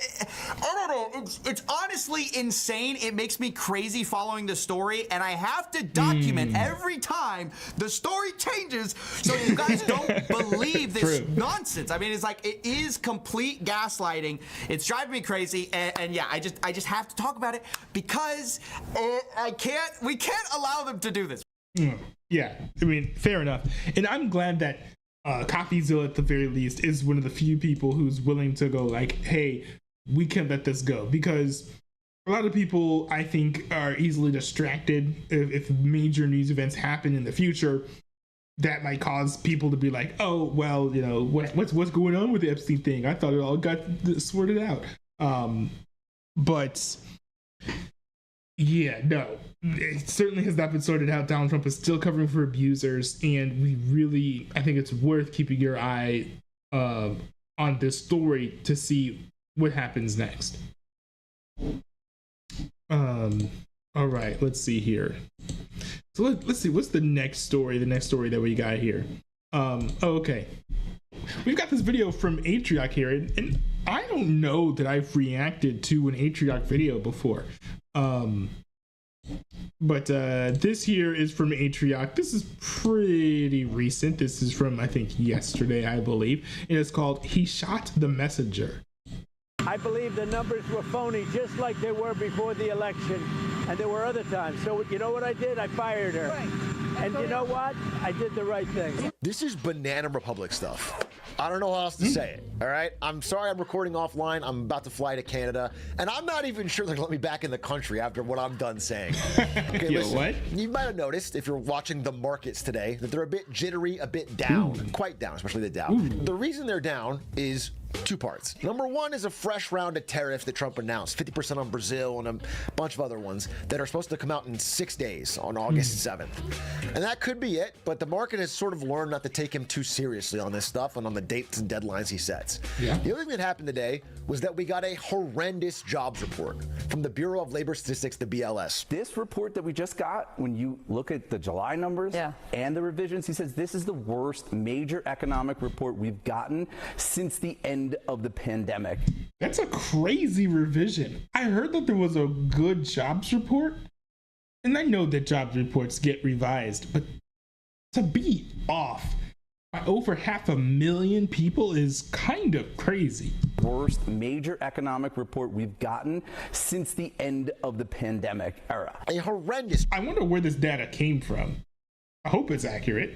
don't know. It's honestly insane. It makes me crazy following the story, and I have to document every time the story changes so you guys don't believe this nonsense. I mean, it's like, it is complete gaslighting. It's driving me crazy, and yeah, I just have to talk about it because we can't allow them to do this. Yeah, I mean, fair enough. And I'm glad that CoffeeZilla, at the very least, is one of the few people who's willing to go like, hey, we can't let this go. Because a lot of people, I think, are easily distracted if major news events happen in the future. That might cause people to be like, oh, well, you know, what's going on with the Epstein thing? I thought it all got sorted out. But yeah, no, it certainly has not been sorted out. Donald Trump is still covering for abusers, and I think it's worth keeping your eye on this story to see what happens next. All right, let's see here. So let's see, what's the next story that we got here? Okay. We've got this video from Atrioc here, and I don't know that I've reacted to an Atrioc video before. But this here is from Atrioc. This is pretty recent. This is from, I think, yesterday, I believe. And it's called He Shot the Messenger. I believe the numbers were phony, just like they were before the election, and there were other times. So you know what I did? I fired her. Right. And you know what? I did the right thing. This is Banana Republic stuff. I don't know how else to say it, all right? I'm sorry I'm recording offline. I'm about to fly to Canada, and I'm not even sure they're going to let me back in the country after what I'm done saying. Okay, listen, what? You might have noticed, if you're watching the markets today, that they're a bit jittery, a bit down, quite down, especially the Dow. The reason they're down is Two parts. Number one is a fresh round of tariffs that Trump announced, 50% on Brazil and a bunch of other ones that are supposed to come out in 6 days on August 7th. And that could be it, but the market has sort of learned not to take him too seriously on this stuff and on the dates and deadlines he sets. Yeah. The other thing that happened today was that we got a horrendous jobs report from the Bureau of Labor Statistics, the BLS. This report that we just got, when you look at the July numbers and the revisions, he says this is the worst major economic report we've gotten since the end of the pandemic. That's a crazy revision. I heard that there was a good jobs report, and I know that jobs reports get revised, but to be off by over 500,000 people is kind of crazy. Worst major economic report we've gotten since the end of the pandemic era. A horrendous. I wonder where this data came from. I hope it's accurate.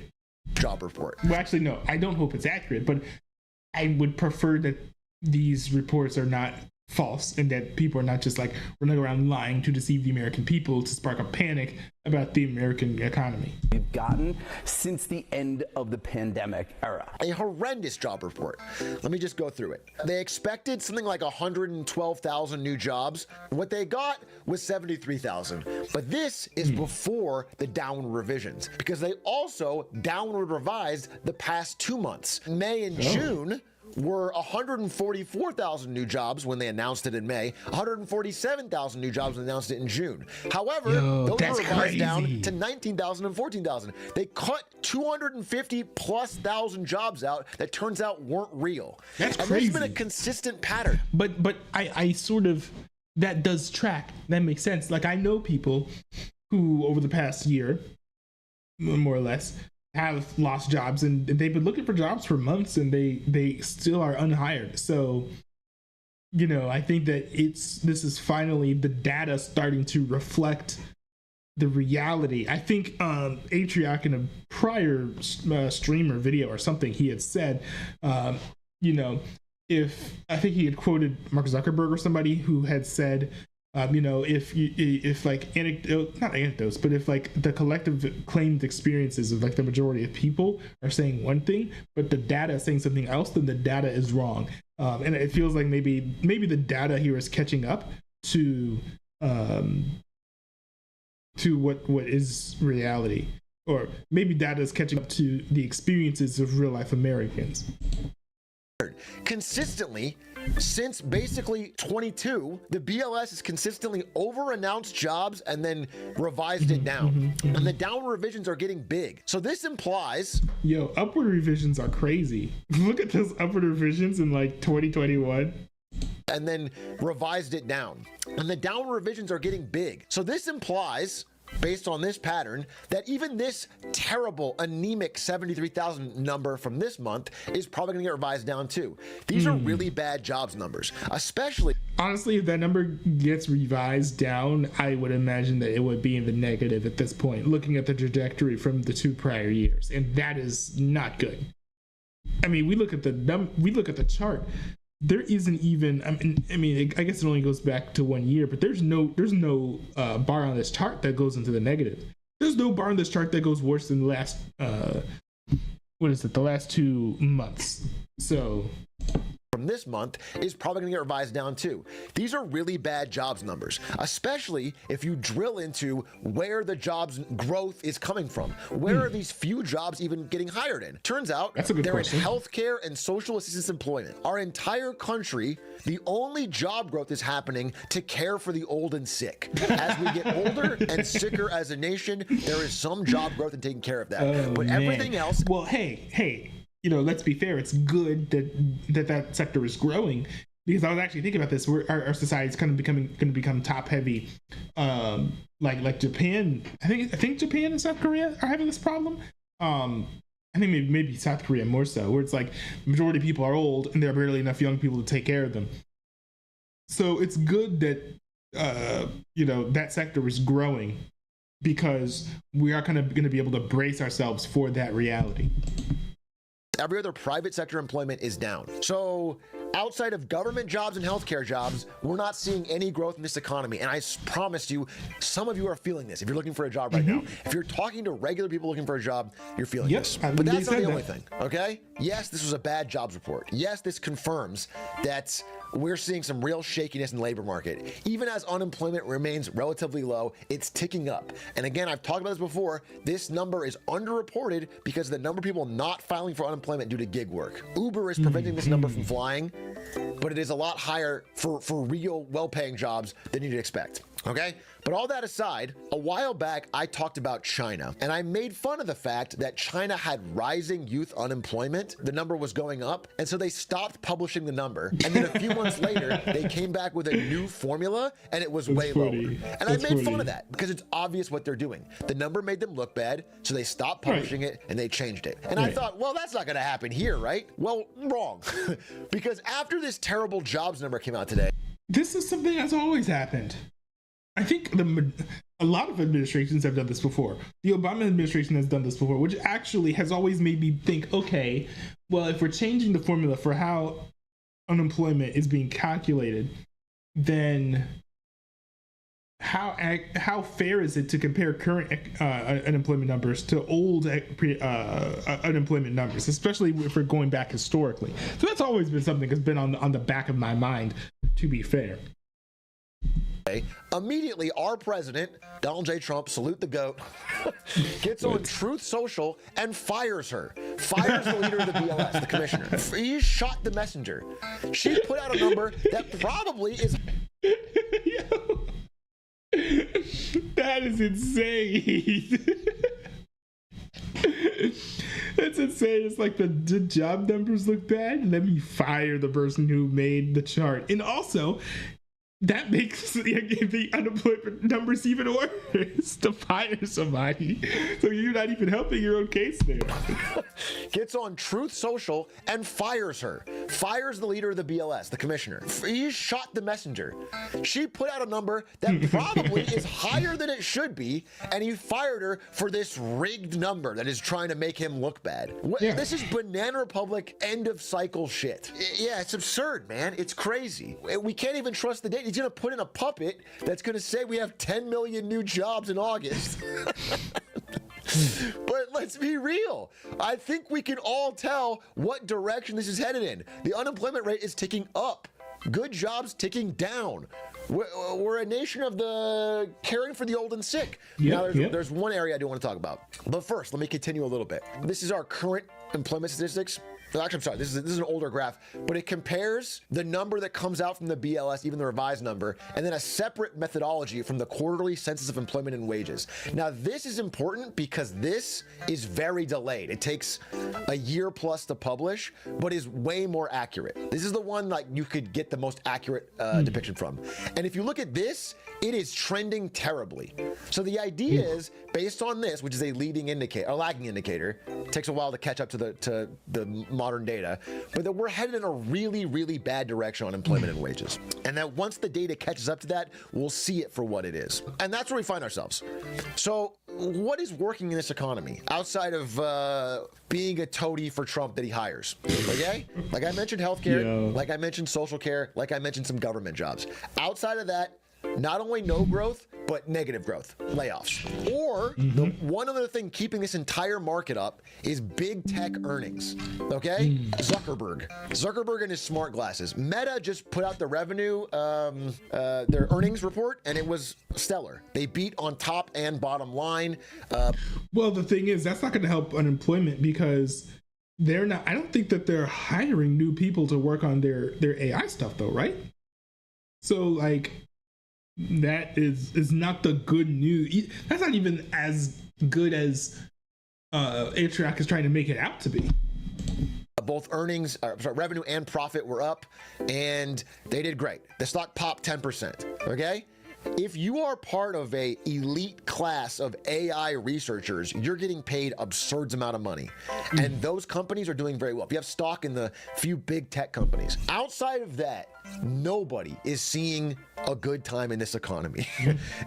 Job report. Well, actually, no, I don't hope it's accurate, but I would prefer that these reports are not false and that people are not just like running around lying to deceive the American people to spark a panic about the American economy. We've gotten since the end of the pandemic era. A horrendous job report. Let me just go through it. They expected something like 112,000 new jobs. What they got was 73,000. But this is before the downward revisions because they also downward revised the past 2 months. May and June were 144,000 new jobs when they announced it in May, 147,000 new jobs when they announced it in June. However, those were revised down to 19,000 and 14,000. They cut 250 plus thousand jobs out that turns out weren't real. That's and crazy. There's been a consistent pattern. But I sort of, that does track. That makes sense. Like I know people who over the past year, more or less, have lost jobs and they've been looking for jobs for months and they still are unhired. So, you know, I think that this is finally the data starting to reflect the reality. I think Atriak in a prior stream or video or something, he had said, you know, I think he had quoted Mark Zuckerberg or somebody who had said, you know, if like not anecdotes, but if like the collective claimed experiences of like the majority of people are saying one thing, but the data is saying something else, then the data is wrong. And it feels like maybe the data here is catching up to what is reality, or maybe data is catching up to the experiences of real life Americans. Consistently, since basically 22, the BLS has consistently over-announced jobs and then revised it down. And the downward revisions are getting big. So this implies... Yo, upward revisions are crazy. Look at those upward revisions in like 2021. And then revised it down. And the downward revisions are getting big. So this implies, based on this pattern, that even this terrible, anemic 73,000 number from this month is probably going to get revised down too. These are really bad jobs numbers, especially... Honestly, if that number gets revised down, I would imagine that it would be in the negative at this point, looking at the trajectory from the 2 prior years, and that is not good. I mean, we look at the chart. There isn't even. I mean, I guess it only goes back to 1 year, but there's no bar on this chart that goes into the negative. There's no bar on this chart that goes worse than the last. The last 2 months. So. From this month is probably going to get revised down too. These are really bad jobs numbers, especially if you drill into where the jobs growth is coming from. Where are these few jobs even getting hired in? Turns out they're in healthcare and social assistance employment. Our entire country, the only job growth is happening to care for the old and sick. As we get older and sicker as a nation, there is some job growth in taking care of that. But everything else... Well, hey. You know, let's be fair. It's good that sector is growing, because I was actually thinking about this. Our society is kind of going to become top heavy, like Japan. I think Japan and South Korea are having this problem. I think maybe South Korea more so, where it's like the majority of people are old and there are barely enough young people to take care of them. So it's good that that sector is growing, because we are kind of going to be able to brace ourselves for that reality. Every other private sector employment is down. So outside of government jobs and healthcare jobs, we're not seeing any growth in this economy. And I promise you, some of you are feeling this if you're looking for a job right now. If you're talking to regular people looking for a job, you're feeling this. But that's not the only thing, okay? Yes, this was a bad jobs report. Yes, this confirms that we're seeing some real shakiness in the labor market. Even as unemployment remains relatively low, it's ticking up. And again, I've talked about this before, this number is underreported because of the number of people not filing for unemployment due to gig work. Uber is preventing this number from flying, but it is a lot higher for real well-paying jobs than you'd expect. Okay? But all that aside, a while back, I talked about China, and I made fun of the fact that China had rising youth unemployment. The number was going up, and so they stopped publishing the number. And then a few months later, they came back with a new formula, and it was way lower. And I made fun of that because it's obvious what they're doing. The number made them look bad, so they stopped publishing it, and they changed it. And I thought, well, that's not going to happen here, right? Well, wrong. Because after this terrible jobs number came out today, this is something that's always happened. I think a lot of administrations have done this before. The Obama administration has done this before, which actually has always made me think, okay, well, if we're changing the formula for how unemployment is being calculated, then how fair is it to compare current unemployment numbers to old unemployment numbers, especially if we're going back historically? So that's always been something that's been on the back of my mind, to be fair. Immediately, our president, Donald J. Trump, salute the GOAT, gets on Truth Social and fires her. Fires the leader of the BLS, the commissioner. He shot the messenger. She put out a number that probably is... Yo, that is insane. That's insane. It's like the job numbers look bad. Let me fire the person who made the chart. And also, that makes the unemployment numbers even worse to fire somebody. So you're not even helping your own case there. Gets on Truth Social and fires her. Fires the leader of the BLS, the commissioner. He shot the messenger. She put out a number that probably is higher than it should be, and he fired her for this rigged number that is trying to make him look bad. This is Banana Republic end of cycle shit. Yeah, it's absurd, man. It's crazy. We can't even trust the data. He's going to put in a puppet that's going to say we have 10 million new jobs in August. But let's be real. I think we can all tell what direction this is headed in. The unemployment rate is ticking up. Good jobs ticking down. We're a nation of the caring for the old and sick. Now, there's one area I do want to talk about. But first, let me continue a little bit. This is our current employment statistics. Actually, I'm sorry, this is an older graph, but it compares the number that comes out from the BLS, even the revised number, and then a separate methodology from the quarterly census of employment and wages. Now, this is important because this is very delayed. It takes a year plus to publish, but is way more accurate. This is the one like you could get the most accurate depiction from. And if you look at this, it is trending terribly. So the idea is, based on this, which is a leading indicator, a lagging indicator, it takes a while to catch up to the modern data, but that we're headed in a really, really bad direction on employment and wages. And that once the data catches up to that, we'll see it for what it is. And that's where we find ourselves. So what is working in this economy outside of being a toady for Trump that he hires? Okay? Like I mentioned healthcare, like I mentioned social care, like I mentioned some government jobs. Outside of that, not only no growth, but negative growth, layoffs. Or the one other thing keeping this entire market up is big tech earnings, okay? Zuckerberg and his smart glasses. Meta just put out the revenue, their earnings report, and it was stellar. They beat on top and bottom line. Well, the thing is, that's not going to help unemployment because they're not, I don't think that they're hiring new people to work on their AI stuff though, right? So like, that is not the good news. That's not even as good as Atriak is trying to make it out to be. Both revenue and profit were up, and they did great. The stock popped 10%, okay? If you are part of a elite class of AI researchers, you're getting paid absurd amount of money. And those companies are doing very well. If you have stock in the few big tech companies. Outside of that, nobody is seeing a good time in this economy.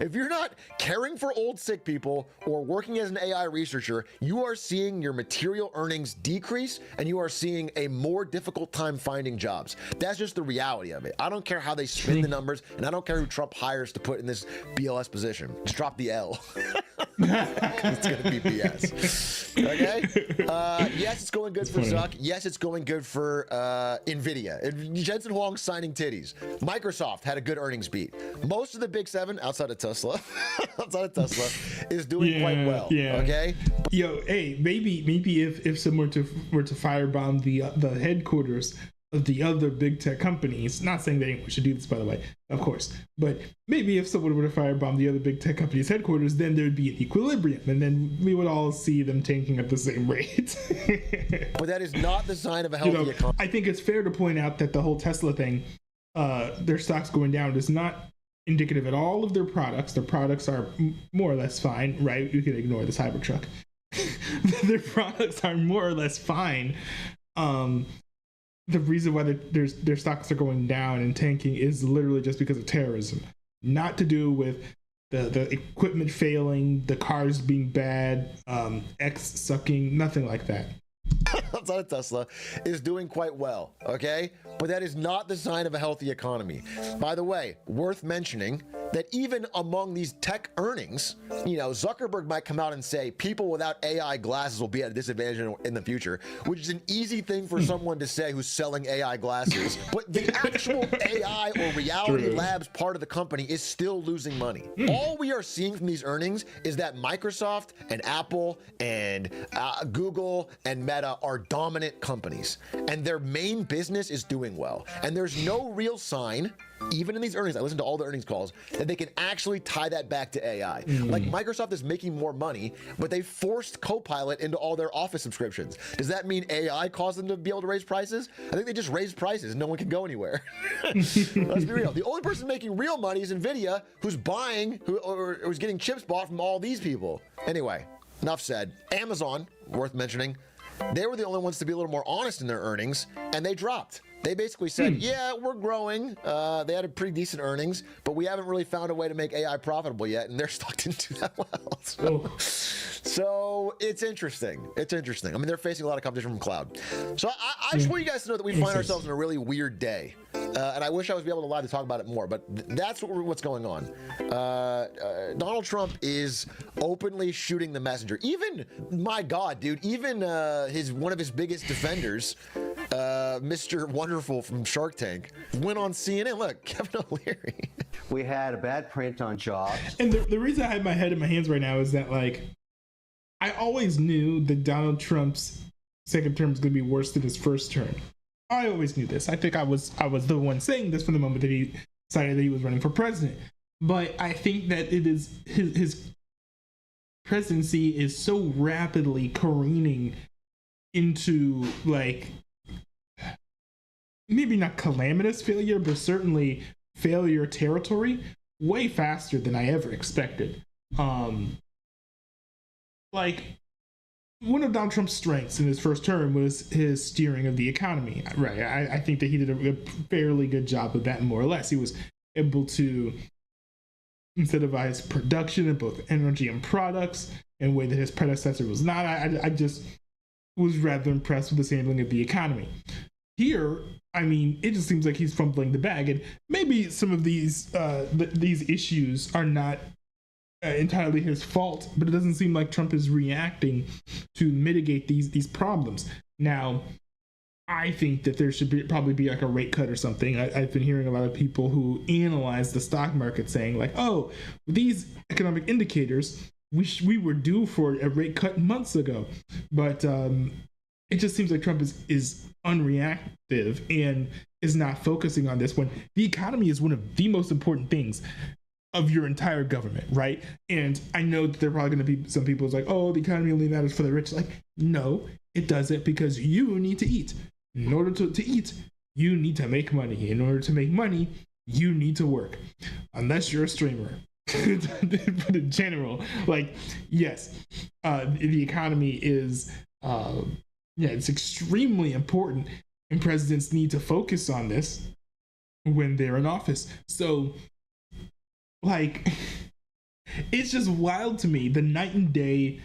If you're not caring for old sick people or working as an AI researcher, you are seeing your material earnings decrease and you are seeing a more difficult time finding jobs. That's just the reality of it. I don't care how they spin the numbers, and I don't care who Trump hires to put in this BLS position. Just drop the L. It's going to be BS. Okay? Yes, it's going good for Zuck. Yes, it's going good for NVIDIA. Jensen Huang signing titties. Microsoft had a good earnings beat. Most of the big seven, outside of Tesla, is doing quite well. Yeah. Okay? Yo, hey, maybe if someone were to firebomb the headquarters of the other big tech companies, not saying that anyone should do this, by the way, of course, but maybe if someone were to firebomb the other big tech companies' headquarters, then there'd be an equilibrium, and then we would all see them tanking at the same rate. But that is not the sign of a healthy economy. I think it's fair to point out that the whole Tesla thing, their stocks going down, is not indicative at all of their products. Their products are more or less fine, right? You can ignore the Cybertruck. Their products are more or less fine. The reason why their stocks are going down and tanking is literally just because of terrorism, not to do with the equipment failing, the cars being bad, X sucking, nothing like that. Outside of Tesla is doing quite well, okay? But that is not the sign of a healthy economy. By the way, worth mentioning that even among these tech earnings, Zuckerberg might come out and say people without AI glasses will be at a disadvantage in the future, which is an easy thing for someone to say who's selling AI glasses. But the actual AI or Reality Labs part of the company is still losing money. All we are seeing from these earnings is that Microsoft and Apple and Google and Meta are dominant companies, and their main business is doing well. And there's no real sign, even in these earnings, I listened to all the earnings calls, that they can actually tie that back to AI. Like Microsoft is making more money, but they forced Copilot into all their Office subscriptions. Does that mean AI caused them to be able to raise prices? I think they just raised prices and no one can go anywhere. Let's be real. The only person making real money is NVIDIA, who's buying, or who's getting chips bought from all these people. Anyway, enough said. Amazon, worth mentioning, they were the only ones to be a little more honest in their earnings, and they dropped. They basically said, yeah, we're growing. They had a pretty decent earnings, but we haven't really found a way to make AI profitable yet, and their stock didn't do that well. So it's interesting. It's interesting. I mean, they're facing a lot of competition from cloud. So I just want you guys to know that we find ourselves in a really weird day. And I wish I was able to live to talk about it more, but that's what's going on. Donald Trump is openly shooting the messenger. Even, my God, dude, even one of his biggest defenders, Mr. Wonderful from Shark Tank, went on CNN. Look, Kevin O'Leary. We had a bad print on jobs. And the reason I have my head in my hands right now is that, like, I always knew that Donald Trump's second term was going to be worse than his first term. I always knew this. I think I was the one saying this from the moment that he decided that he was running for president. But I think that it is his presidency is so rapidly careening into, like, maybe not calamitous failure, but certainly failure territory way faster than I ever expected. Like, one of Donald Trump's strengths in his first term was his steering of the economy. Right. I think that he did a fairly good job of that, more or less. He was able to incentivize production of both energy and products in a way that his predecessor was not. I just was rather impressed with his handling of the economy. Here, I mean, it just seems like he's fumbling the bag, and maybe some of these issues are not entirely his fault, but it doesn't seem like Trump is reacting to mitigate these problems. Now, I think that there should probably be like a rate cut or something. I've been hearing a lot of people who analyze the stock market saying, like, oh, these economic indicators, we were due for a rate cut months ago. But it just seems like Trump is unreactive and is not focusing on this when the economy is one of the most important things of your entire government, right? And I know that there are probably going to be some people who's like, oh, the economy only matters for the rich. Like, no, it doesn't, because you need to eat. In order to eat, you need to make money. In order to make money, you need to work. Unless you're a streamer. But in general, like, yes, the economy is, it's extremely important, and presidents need to focus on this when they're in office. So like, it's just wild to me, the night and day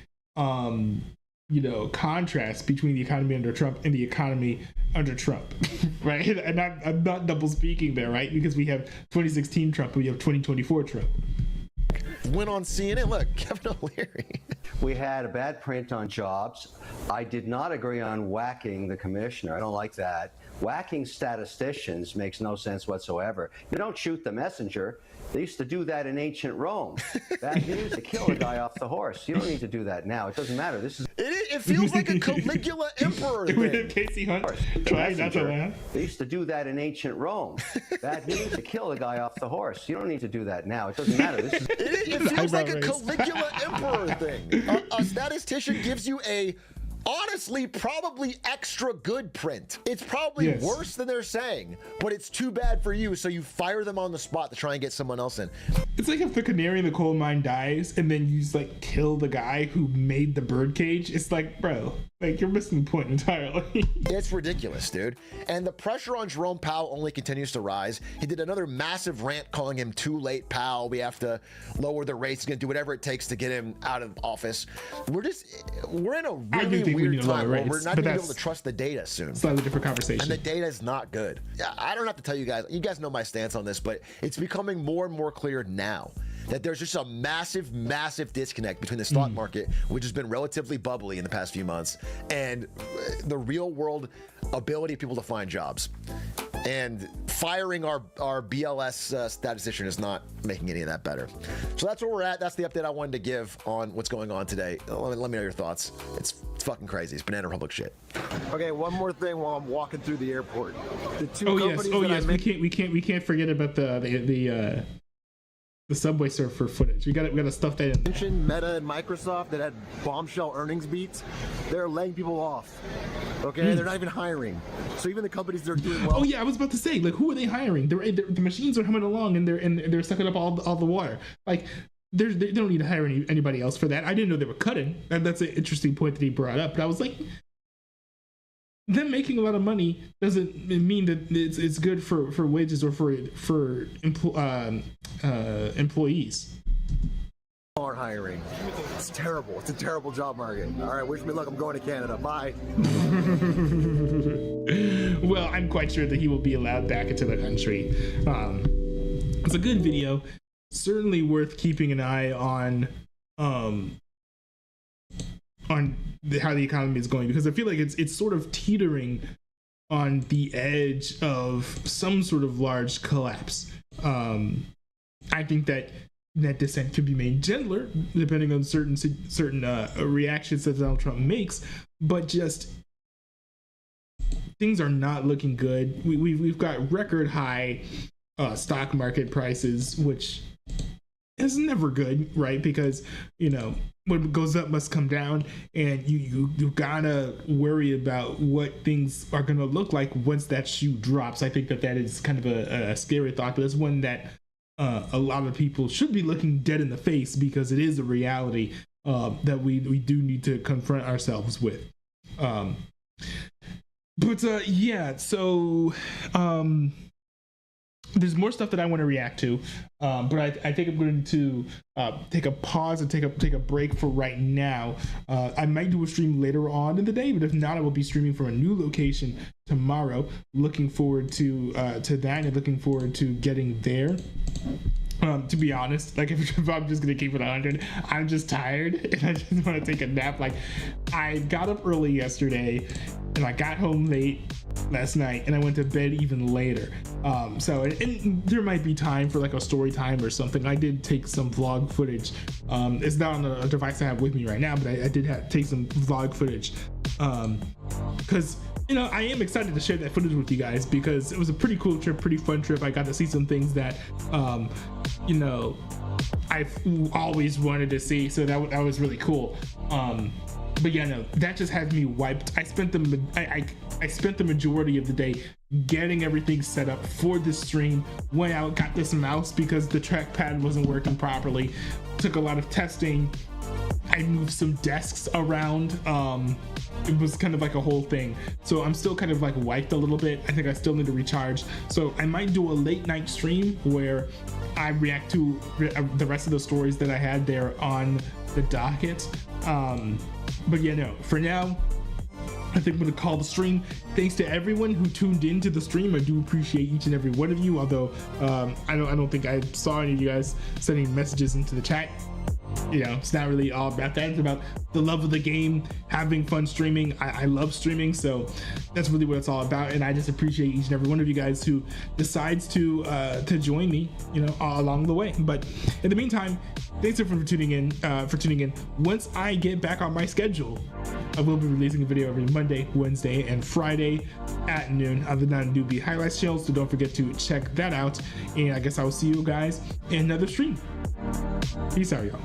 contrast between the economy under Trump and the economy under Trump, right? And I'm not double speaking there, right? Because we have 2016 Trump and we have 2024 Trump. Went on CNN. Look, Kevin O'Leary. We had a bad print on jobs. I did not agree on whacking the commissioner. I don't like that. Whacking statisticians makes no sense whatsoever. You don't shoot the messenger. They used to do that in ancient Rome. Bad news, to kill a guy off the horse. You don't need to do that now. It doesn't matter. It feels like a Caligula emperor thing. Casey Hunt tried not to laugh. They used to do that in ancient Rome. Bad news, to kill a guy off the horse. You don't need to do that now. It doesn't matter. It feels like a Caligula emperor thing. A statistician gives you a honestly probably extra good print. It's probably worse than they're saying, but it's too bad for you, so you fire them on the spot to try and get someone else in. It's like if the canary in the coal mine dies and then you just like kill the guy who made the birdcage. It's like, bro, like you're missing the point entirely. It's ridiculous, dude. And the pressure on Jerome Powell only continues to rise. He did another massive rant calling him too late, Powell. We have to lower the rates. He's gonna do whatever it takes to get him out of office. We're in a really weird time where we're not going to be able to trust the data soon. Slightly different conversation. And the data is not good. I don't have to tell you guys know my stance on this, but it's becoming more and more clear now that there's just a massive, massive disconnect between the stock market, which has been relatively bubbly in the past few months, and the real world ability of people to find jobs. And firing our BLS statistician is not making any of that better. So that's where we're at. That's the update I wanted to give on what's going on today. Let me know your thoughts. It's fucking crazy. It's Banana Republic shit. Okay, one more thing while I'm walking through the airport. The two we can't forget about the Subway Surfer footage. We gotta stuff that in. Mentioned Meta and Microsoft that had bombshell earnings beats. They're laying people off. Okay, they're not even hiring. So even the companies that are doing well. Oh yeah, I was about to say, like, who are they hiring? The machines are humming along and they're sucking up all the water. Like, they don't need to hire anybody else for that. I didn't know they were cutting, and that's an interesting point that he brought up. But I was like, them making a lot of money doesn't mean that it's good for wages or for employees. Aren't hiring. It's terrible. It's a terrible job market. All right, wish me luck. I'm going to Canada. Bye. Well, I'm quite sure that he will be allowed back into the country. It's a good video. Certainly worth keeping an eye on how the economy is going, because I feel like it's sort of teetering on the edge of some sort of large collapse. I think that descent could be made gentler depending on certain reactions that Donald Trump makes, but just things are not looking good. We've got record high stock market prices, which is never good, right? Because what goes up must come down, and you gotta worry about what things are gonna look like once that shoe drops. I think that is kind of a scary thought, but it's one that a lot of people should be looking dead in the face, because it is a reality that we do need to confront ourselves with. There's more stuff that I want to react to, but I think I'm going to take a pause and take a break for right now. I might do a stream later on in the day, but if not, I will be streaming from a new location tomorrow. Looking forward to that, and looking forward to getting there. To be honest, like if I'm just gonna keep it 100, I'm just tired and I just want to take a nap. Like, I got up early yesterday and I got home late last night and I went to bed even later. So there might be time for like a story time or something. I did take some vlog footage. It's not on a device I have with me right now, but I did take some vlog footage because I am excited to share that footage with you guys, because it was a pretty cool trip, pretty fun trip. I got to see some things that I've always wanted to see, so that was really cool. But yeah, no, that just had me wiped. I spent the majority of the day getting everything set up for this stream. Went out, got this mouse because the trackpad wasn't working properly. Took a lot of testing. I moved some desks around. It was kind of like a whole thing. So I'm still kind of like wiped a little bit. I think I still need to recharge. So I might do a late night stream where I react to the rest of the stories that I had there on the docket. But yeah, no, for now, I think I'm going to call the stream. Thanks to everyone who tuned into the stream. I do appreciate each and every one of you, although I don't think I saw any of you guys sending messages into the chat. You know, it's not really all about that. It's about the love of the game, having fun streaming. I love streaming, so that's really what it's all about. And I just appreciate each and every one of you guys who decides to join me, you know, along the way. But in the meantime, thanks everyone for tuning in. Once I get back on my schedule, I will be releasing a video every Monday, Wednesday, and Friday at noon on the Non-Newbie Highlights channel, so don't forget to check that out. And I guess I will see you guys in another stream. Peace out, y'all.